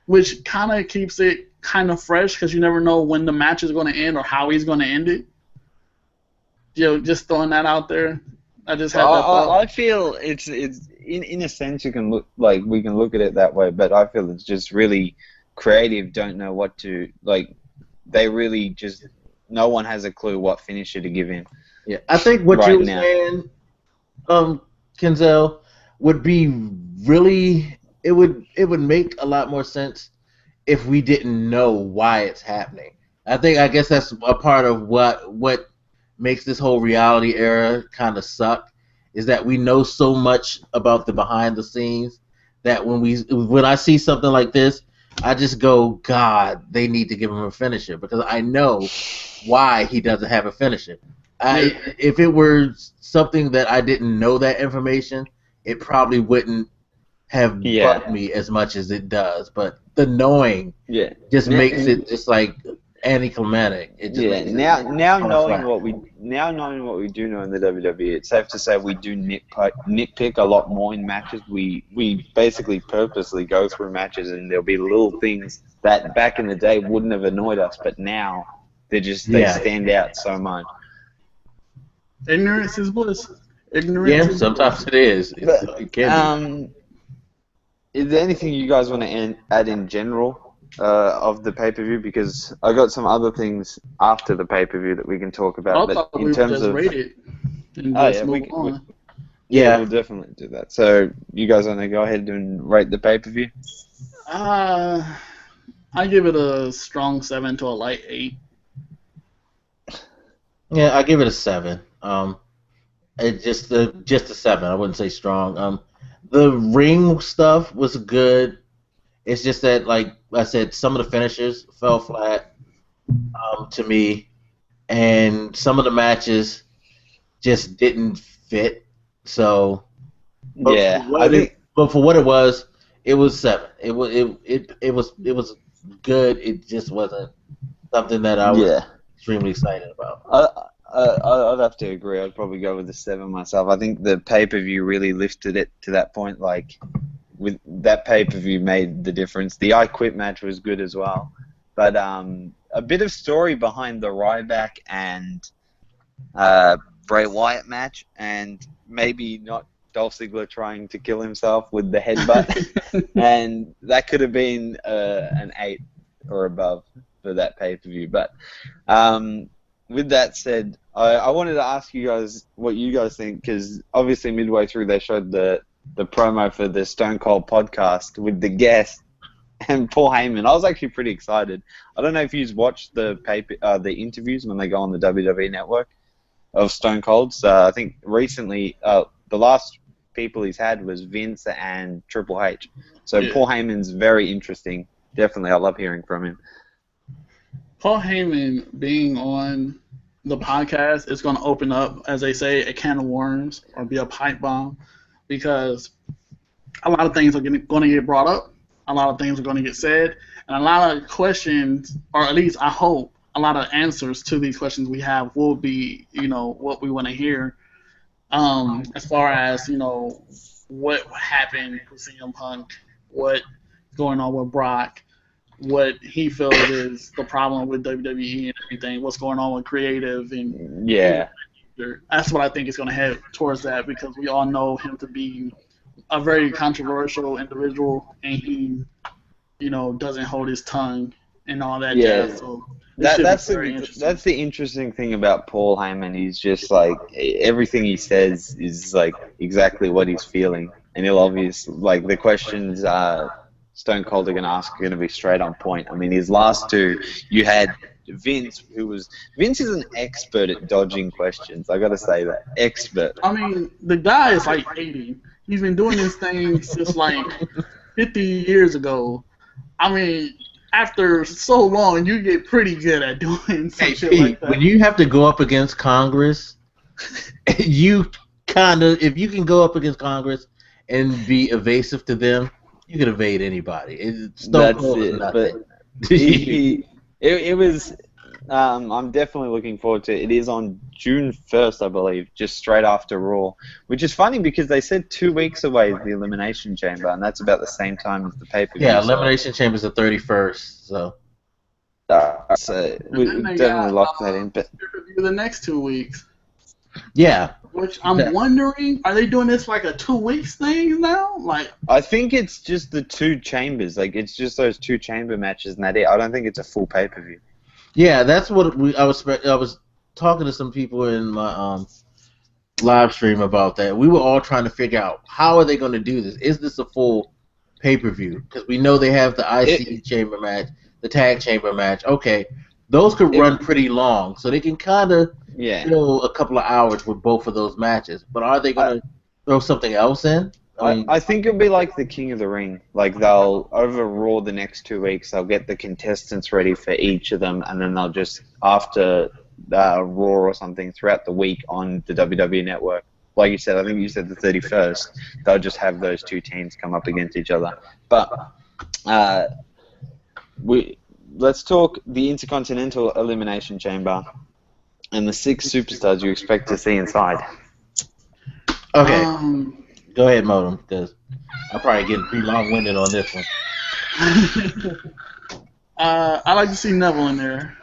which kind of keeps it kind of fresh because you never know when the match is going to end or how he's going to end it. You know, just throwing that out there. I just had that thought. I feel it's in a sense you can look like we can look at it that way, but I feel it's just really creative. Don't know what to like. They really just no one has a clue what finisher to give in. Yeah, I think what right you were now. saying, Kenzel, would be really it would make a lot more sense if we didn't know why it's happening. I guess that's a part of what makes this whole reality era kind of suck, is that we know so much about the behind the scenes that when I see something like this, I just go, God, they need to give him a finisher, because I know why he doesn't have a finisher. If it were something that I didn't know that information, it probably wouldn't have bugged me as much as it does. But the knowing just makes it just like anticlimactic. It just now knowing what we do know in the WWE, it's safe to say we do nitpick a lot more in matches. We basically purposely go through matches, and there'll be little things that back in the day wouldn't have annoyed us, but now they stand out so much. Ignorance is bliss. Ignorance. Sometimes it is. It can be. Is there anything you guys want to add in general of the pay-per-view? Because I got some other things after the pay-per-view that we can talk about. But in terms of rate it we'll definitely do that. So you guys want to go ahead and rate the pay-per-view? I give it a strong 7 to a light 8. Yeah, I give it a 7. It's just a 7. I wouldn't say strong. The ring stuff was good. It's just that, like I said, some of the finishers fell flat to me, and some of the matches just didn't fit. So, but for what it was 7. It was good. It just wasn't something that I was extremely excited about. I'd have to agree. I'd probably go with the 7 myself. I think the pay-per-view really lifted it to that point. Like, with that pay-per-view made the difference. The I Quit match was good as well. But a bit of story behind the Ryback and Bray Wyatt match, and maybe not Dolph Ziggler trying to kill himself with the headbutt. And that could have been an 8 or above. for that pay-per-view. But with that said, I wanted to ask you guys what you guys think, because obviously midway through they showed the promo for the Stone Cold podcast with the guest and Paul Heyman. I was actually pretty excited. I don't know if you've watched the interviews when they go on the WWE Network of Stone Cold. So I think recently the last people he's had was Vince and Triple H. So yeah. Paul Heyman's very interesting. Definitely, I love hearing from him. Paul Heyman being on the podcast is going to open up, as they say, a can of worms or be a pipe bomb, because a lot of things are going to get brought up, a lot of things are going to get said, and a lot of questions, or at least I hope, a lot of answers to these questions we have will be, what we want to hear, as far as, what happened with CM Punk, what's going on with Brock, what he feels is the problem with WWE and everything, what's going on with creative, and yeah, that's what I think is going to head towards that, because we all know him to be a very controversial individual, and he, doesn't hold his tongue and all that jazz. So that's the interesting thing about Paul Heyman. He's just like, everything he says is like exactly what he's feeling, and he'll obviously, like, the questions Stone Cold are going to ask are going to be straight on point. I mean, his last two, you had Vince is an expert at dodging questions. I got to say that, expert. I mean, the guy is like 80. He's been doing this thing since like 50 years ago. I mean, after so long, you get pretty good at doing some shit like that. When you have to go up against Congress, if you can go up against Congress and be evasive to them, you can evade anybody. That's it. But it was. I'm definitely looking forward to it. It is on June 1st, I believe, just straight after Raw, which is funny because they said 2 weeks away is the Elimination Chamber, and that's about the same time as the pay-per-view. Yeah, Elimination Chamber is the 31st, so. So we definitely locked that in. But the next 2 weeks. Yeah. Which I'm wondering, are they doing this like a 2 weeks thing now? Like, I think it's just the two chambers. Like, it's just those two chamber matches, and that it. I don't think it's a full pay-per-view. Yeah, that's what I was talking to some people in my live stream about that. We were all trying to figure out, how are they going to do this? Is this a full pay-per-view? Because we know they have the IC chamber match, the tag chamber match. Okay, those could run pretty long, so they can kind of fill a couple of hours with both of those matches. But are they going to throw something else in? I think it'll be like the King of the Ring. Like, they'll, over Raw the next 2 weeks, they'll get the contestants ready for each of them, and then they'll just, after Raw or something, throughout the week on the WWE Network, like you said, I think you said the 31st, they'll just have those two teams come up against each other. But let's talk the Intercontinental Elimination Chamber and the 6 superstars you expect to see inside. Okay. Go ahead, Modem, because I'll probably get pretty long-winded on this one. I like to see Neville in there.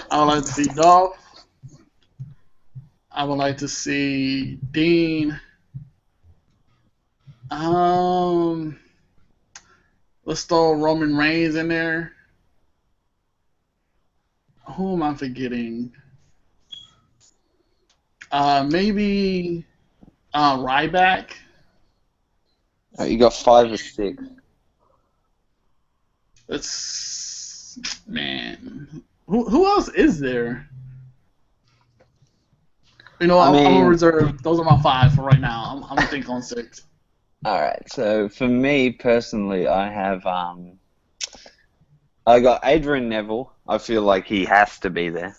I would like to see Dolph. I would like to see Dean. Let's throw Roman Reigns in there. Who am I forgetting? Maybe Ryback. You got 5 or 6. Man. Who else is there? I'm gonna reserve. Those are my 5 for right now. I'm gonna think on 6. All right. So for me personally, I have I got Adrian Neville. I feel like he has to be there.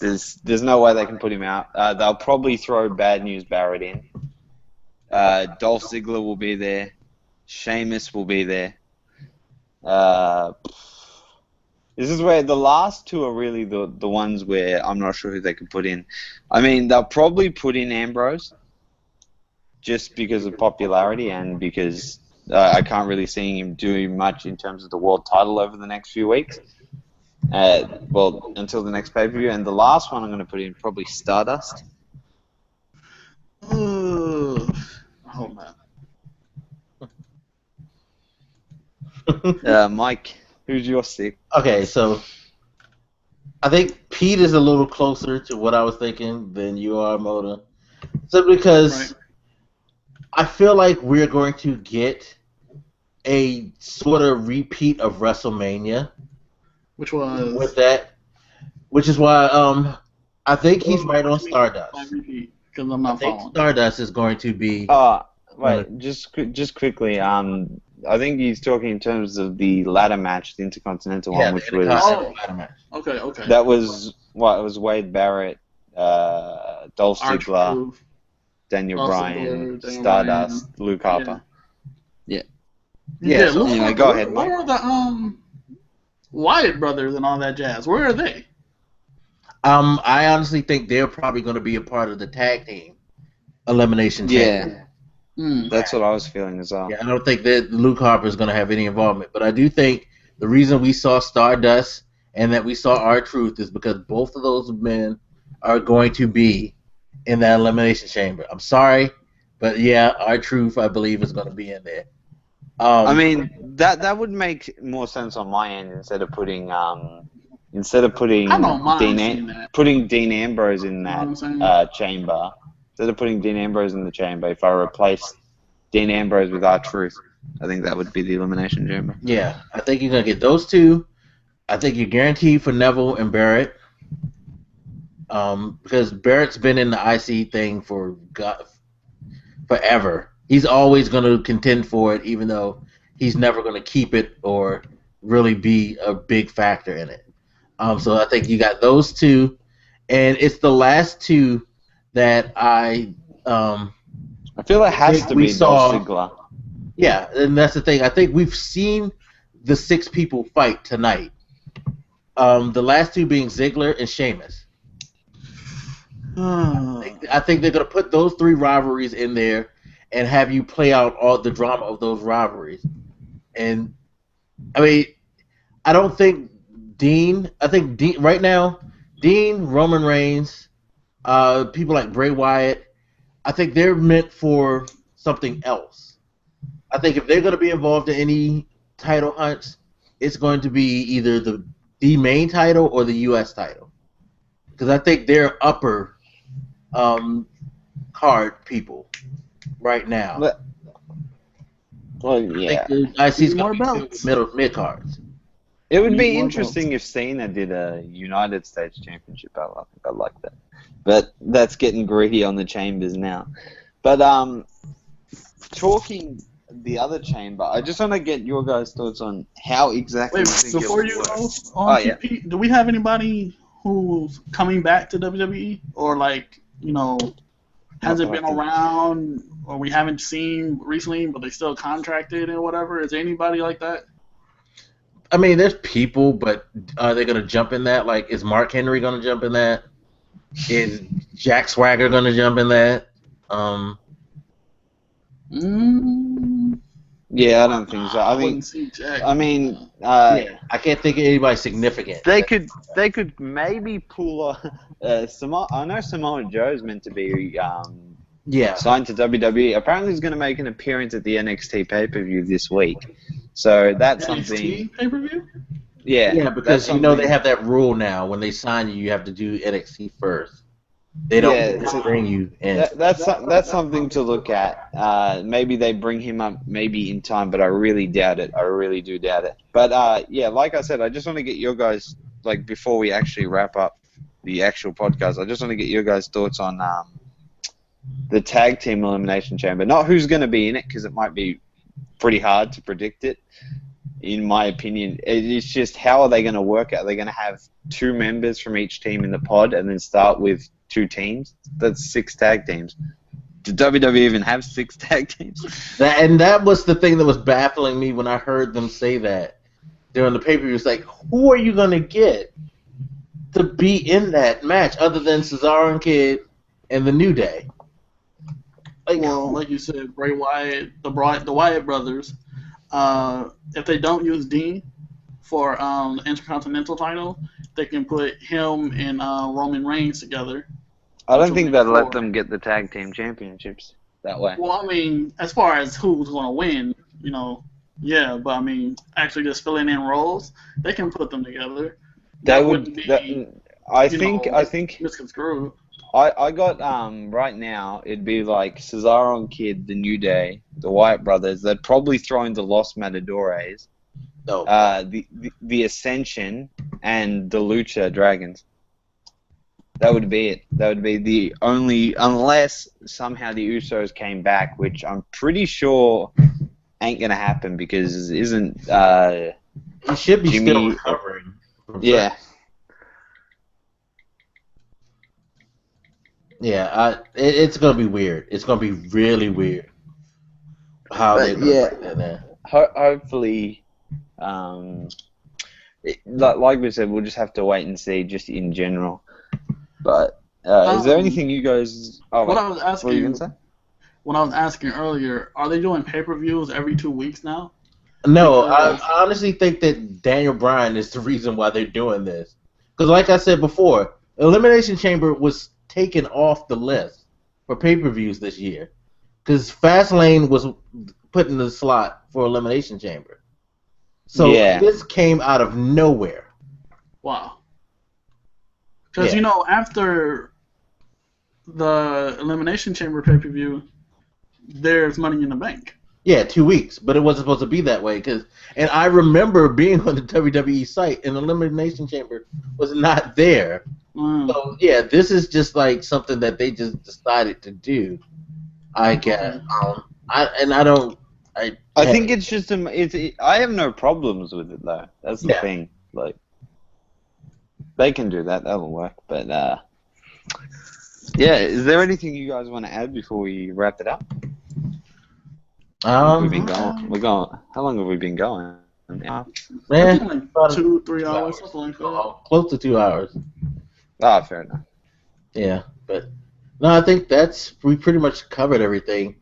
There's no way they can put him out. They'll probably throw Bad News Barrett in. Dolph Ziggler will be there. Sheamus will be there. This is where the last 2 are really the ones where I'm not sure who they could put in. I mean, they'll probably put in Ambrose just because of popularity and because I can't really see him doing much in terms of the world title over the next few weeks. Until the next pay-per-view. And the last one I'm going to put in probably Stardust. Oh, man. Mike, Who's your 6? Okay, so I think Pete is a little closer to what I was thinking than you are, Moda. Simply because I feel like we're going to get a sort of repeat of WrestleMania. Which was with that, which is why I think he's right on Stardust. Because I'm not following. Stardust is going to be. Wait, just quickly. I think he's talking in terms of the ladder match, the Intercontinental one, which was. Ladder match. Okay. That was what it was. Wade Barrett, Dolph Ziggler, Daniel Bryan, Stardust, Luke Harper. Yeah. So anyway, go ahead, Mike. Where are the Wyatt brothers and all that jazz? Where are they? I honestly think they're probably going to be a part of the tag team elimination chamber. That's what I was feeling as well. Yeah, I don't think that Luke Harper is going to have any involvement, but I do think the reason we saw Stardust and that we saw R-Truth is because both of those men are going to be in that elimination chamber. I'm sorry, but yeah, R-Truth I believe is going to be in there. I mean, that would make more sense on my end instead of putting Dean Ambrose in that chamber. Instead of putting Dean Ambrose in the chamber, if I replaced Dean Ambrose with R-Truth, I think that would be the elimination chamber. Yeah, I think you're gonna get those two. I think you're guaranteed for Neville and Barrett, because Barrett's been in the IC thing for forever. He's always going to contend for it, even though he's never going to keep it or really be a big factor in it. So I think you got those two, and it's the last two that I feel it has to be Dolph Ziggler. Yeah, and that's the thing. I think we've seen the 6 people fight tonight. The last two being Ziggler and Sheamus. I think they're going to put those 3 rivalries in there and have you play out all the drama of those rivalries. And, I mean, I don't think Dean, right now, Dean, Roman Reigns, people like Bray Wyatt, I think they're meant for something else. I think if they're going to be involved in any title hunts, it's going to be either the main title or the U.S. title. Because I think they're upper card people right now. Well, yeah. I see more belts. Mid cards. It would be interesting if Cena did a United States Championship. I like that. But that's getting greedy on the chambers now. But talking the other chamber, I just want to get your guys' thoughts on how exactly. Wait, before you go on TP, do we have anybody who's coming back to WWE or hasn't been around or we haven't seen recently, but they still contracted and whatever? Is there anybody like that? I mean, there's people, but are they going to jump in that? Like, is Mark Henry going to jump in that? Is Jack Swagger going to jump in that? Yeah, I don't think so. I can't think of anybody significant. They could maybe pull I know Samoa Joe's meant to be signed to WWE. Apparently, he's going to make an appearance at the NXT pay-per-view this week. So that's something. NXT pay-per-view? Yeah, because they have that rule now. When they sign you, you have to do NXT first. They don't bring you in. That's something to look at. Maybe they bring him up maybe in time, but I really doubt it. I really do doubt it. But like I said, I just want to get your guys, before we actually wrap up the actual podcast, I just want to get your guys' thoughts on the tag team elimination chamber. Not who's going to be in it, because it might be pretty hard to predict it. In my opinion, it's just how are they going to work it? Are they going to have 2 members from each team in the pod and then start with 2 teams? That's 6 tag teams. Did WWE even have 6 tag teams? That was the thing that was baffling me when I heard them say that during the pay-per-view. It's like, who are you going to get to be in that match other than Cesaro and Kidd and the New Day? Like you said, Bray Wyatt, the Wyatt brothers. If they don't use Dean for the Intercontinental title, they can put him and Roman Reigns together. I don't think they'd let them get the tag team championships that way. Well, I mean, as far as who's going to win, Yeah, but I mean, actually just filling in roles, they can put them together. That wouldn't would. be, I think. misconstrued. I got right now it'd be like Cesaro and Kidd, the New Day, the Wyatt brothers. They'd probably throw in the Los Matadores, No. the Ascension, and the Lucha Dragons. That would be it. That would be the only, unless somehow the Usos came back, which I'm pretty sure ain't gonna happen because isn't he should be Jimmy still recovering. Yeah. Yeah, it's gonna be weird. It's gonna be really weird how they're gonna break that down. Hopefully, like we said, we'll just have to wait and see, just in general. But is there anything you guys? Oh, what I was asking, what were you gonna say? What I was asking earlier, are they doing pay-per-views every 2 weeks now? No, Because- I honestly think that Daniel Bryan is the reason why they're doing this. Because, like I said before, Elimination Chamber was taken off the list for pay-per-views this year. Because Fastlane was put in the slot for Elimination Chamber. So this came out of nowhere. Wow. Because, after the Elimination Chamber pay-per-view, there's Money in the Bank. Yeah, 2 weeks, but it wasn't supposed to be that way. And I remember being on the WWE site, and the Elimination Chamber was not there. So yeah, this is just like something that they just decided to do, I guess. I think it's just I have no problems with it though. That's the thing. Like, they can do that. That'll work. But yeah, is there anything you guys want to add before we wrap it up? We've been going. How long have we been going? Man, like 2-3 hours, something like that. Close to 2 hours. Ah, fair enough. Yeah, but no, I think we pretty much covered everything.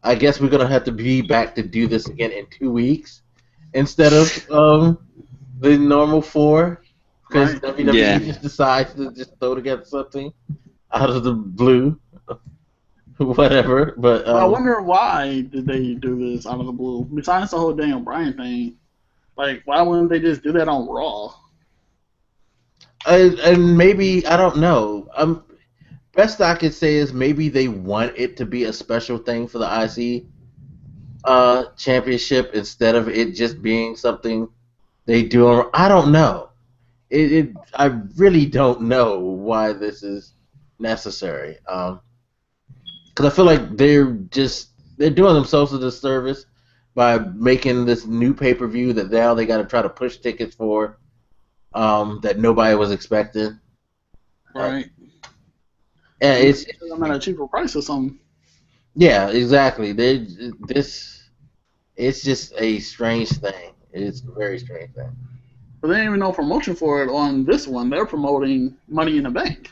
I guess we're gonna have to be back to do this again in 2 weeks instead of the normal 4, because WWE just decides to just throw together something out of the blue, whatever. But I wonder why did they do this out of the blue? Besides the whole Daniel Bryan thing, like why wouldn't they just do that on Raw? And maybe, I don't know. Best I could say is maybe they want it to be a special thing for the IC championship instead of it just being something they do. I don't know. I really don't know why this is necessary. Because I feel like they're doing themselves a disservice by making this new pay-per-view that now they got to try to push tickets for. That nobody was expecting. Right. Yeah, it's at a cheaper price or something. Yeah, exactly. It's just a strange thing. It's a very strange thing. But they didn't even know promotion for it on this one. They're promoting Money in the Bank.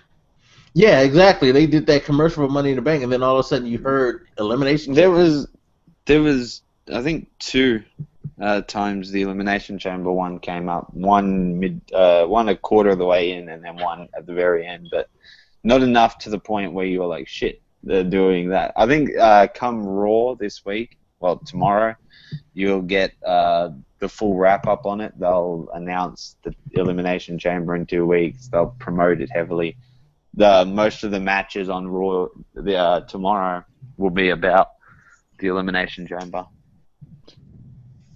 Yeah, exactly. They did that commercial for Money in the Bank, and then all of a sudden you heard Elimination Chamber. There was I think 2 times the Elimination Chamber one came up. One a quarter of the way in, and then one at the very end. But not enough to the point where you were like, shit, they're doing that. I think come Raw this week, well, tomorrow, you'll get the full wrap-up on it. They'll announce the Elimination Chamber in 2 weeks. They'll promote it heavily. Most of the matches on Raw tomorrow will be about the Elimination Chamber.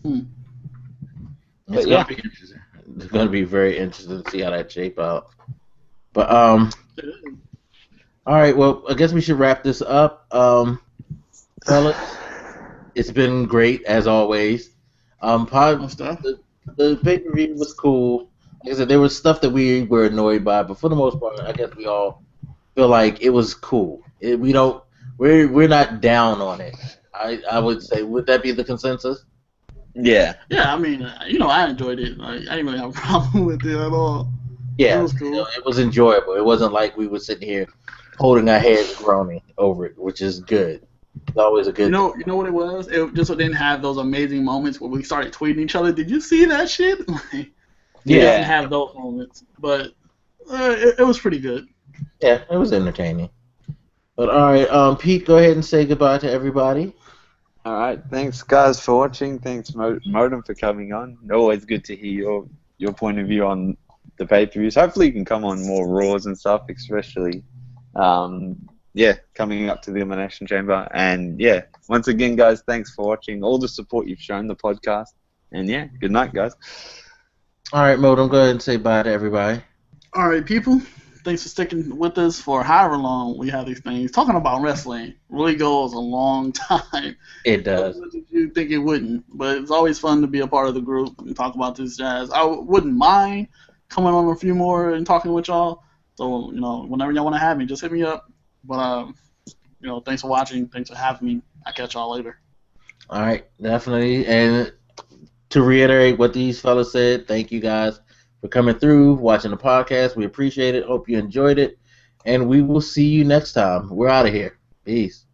It's gonna be interesting. It's gonna be very interesting to see how that shape out. But all right. Well, I guess we should wrap this up, fellas. It's been great as always. The pay-per-view was cool. Like I said, there was stuff that we were annoyed by, but for the most part, I guess we all feel like it was cool. We're not down on it. I would say, would that be the consensus? Yeah. Yeah, I mean, I enjoyed it. Like, I didn't really have a problem with it at all. Yeah, it was cool. It was enjoyable. It wasn't like we were sitting here holding our heads groaning over it, which is good. It's always a good. You know what it was? It just didn't have those amazing moments where we started tweeting each other. Did you see that shit? It didn't have those moments, but it was pretty good. Yeah, it was entertaining. But all right, Pete, go ahead and say goodbye to everybody. All right, thanks guys for watching. Thanks Modem for coming on. Always good to hear your point of view on the pay-per-views. Hopefully you can come on more Raws and stuff, especially coming up to the Elimination Chamber. And yeah, once again guys, thanks for watching. All the support you've shown the podcast. And yeah, good night guys. All right, Modem, go ahead and say bye to everybody. All right, people. Thanks for sticking with us for however long we have these things. Talking about wrestling really goes a long time. It does. As much as you think it wouldn't, but it's always fun to be a part of the group and talk about this jazz. I wouldn't mind coming on a few more and talking with y'all. So, whenever y'all want to have me, just hit me up. But, thanks for watching. Thanks for having me. I'll catch y'all later. All right, definitely. And to reiterate what these fellas said, thank you guys for coming through, watching the podcast. We appreciate it. Hope you enjoyed it. And we will see you next time. We're out of here. Peace.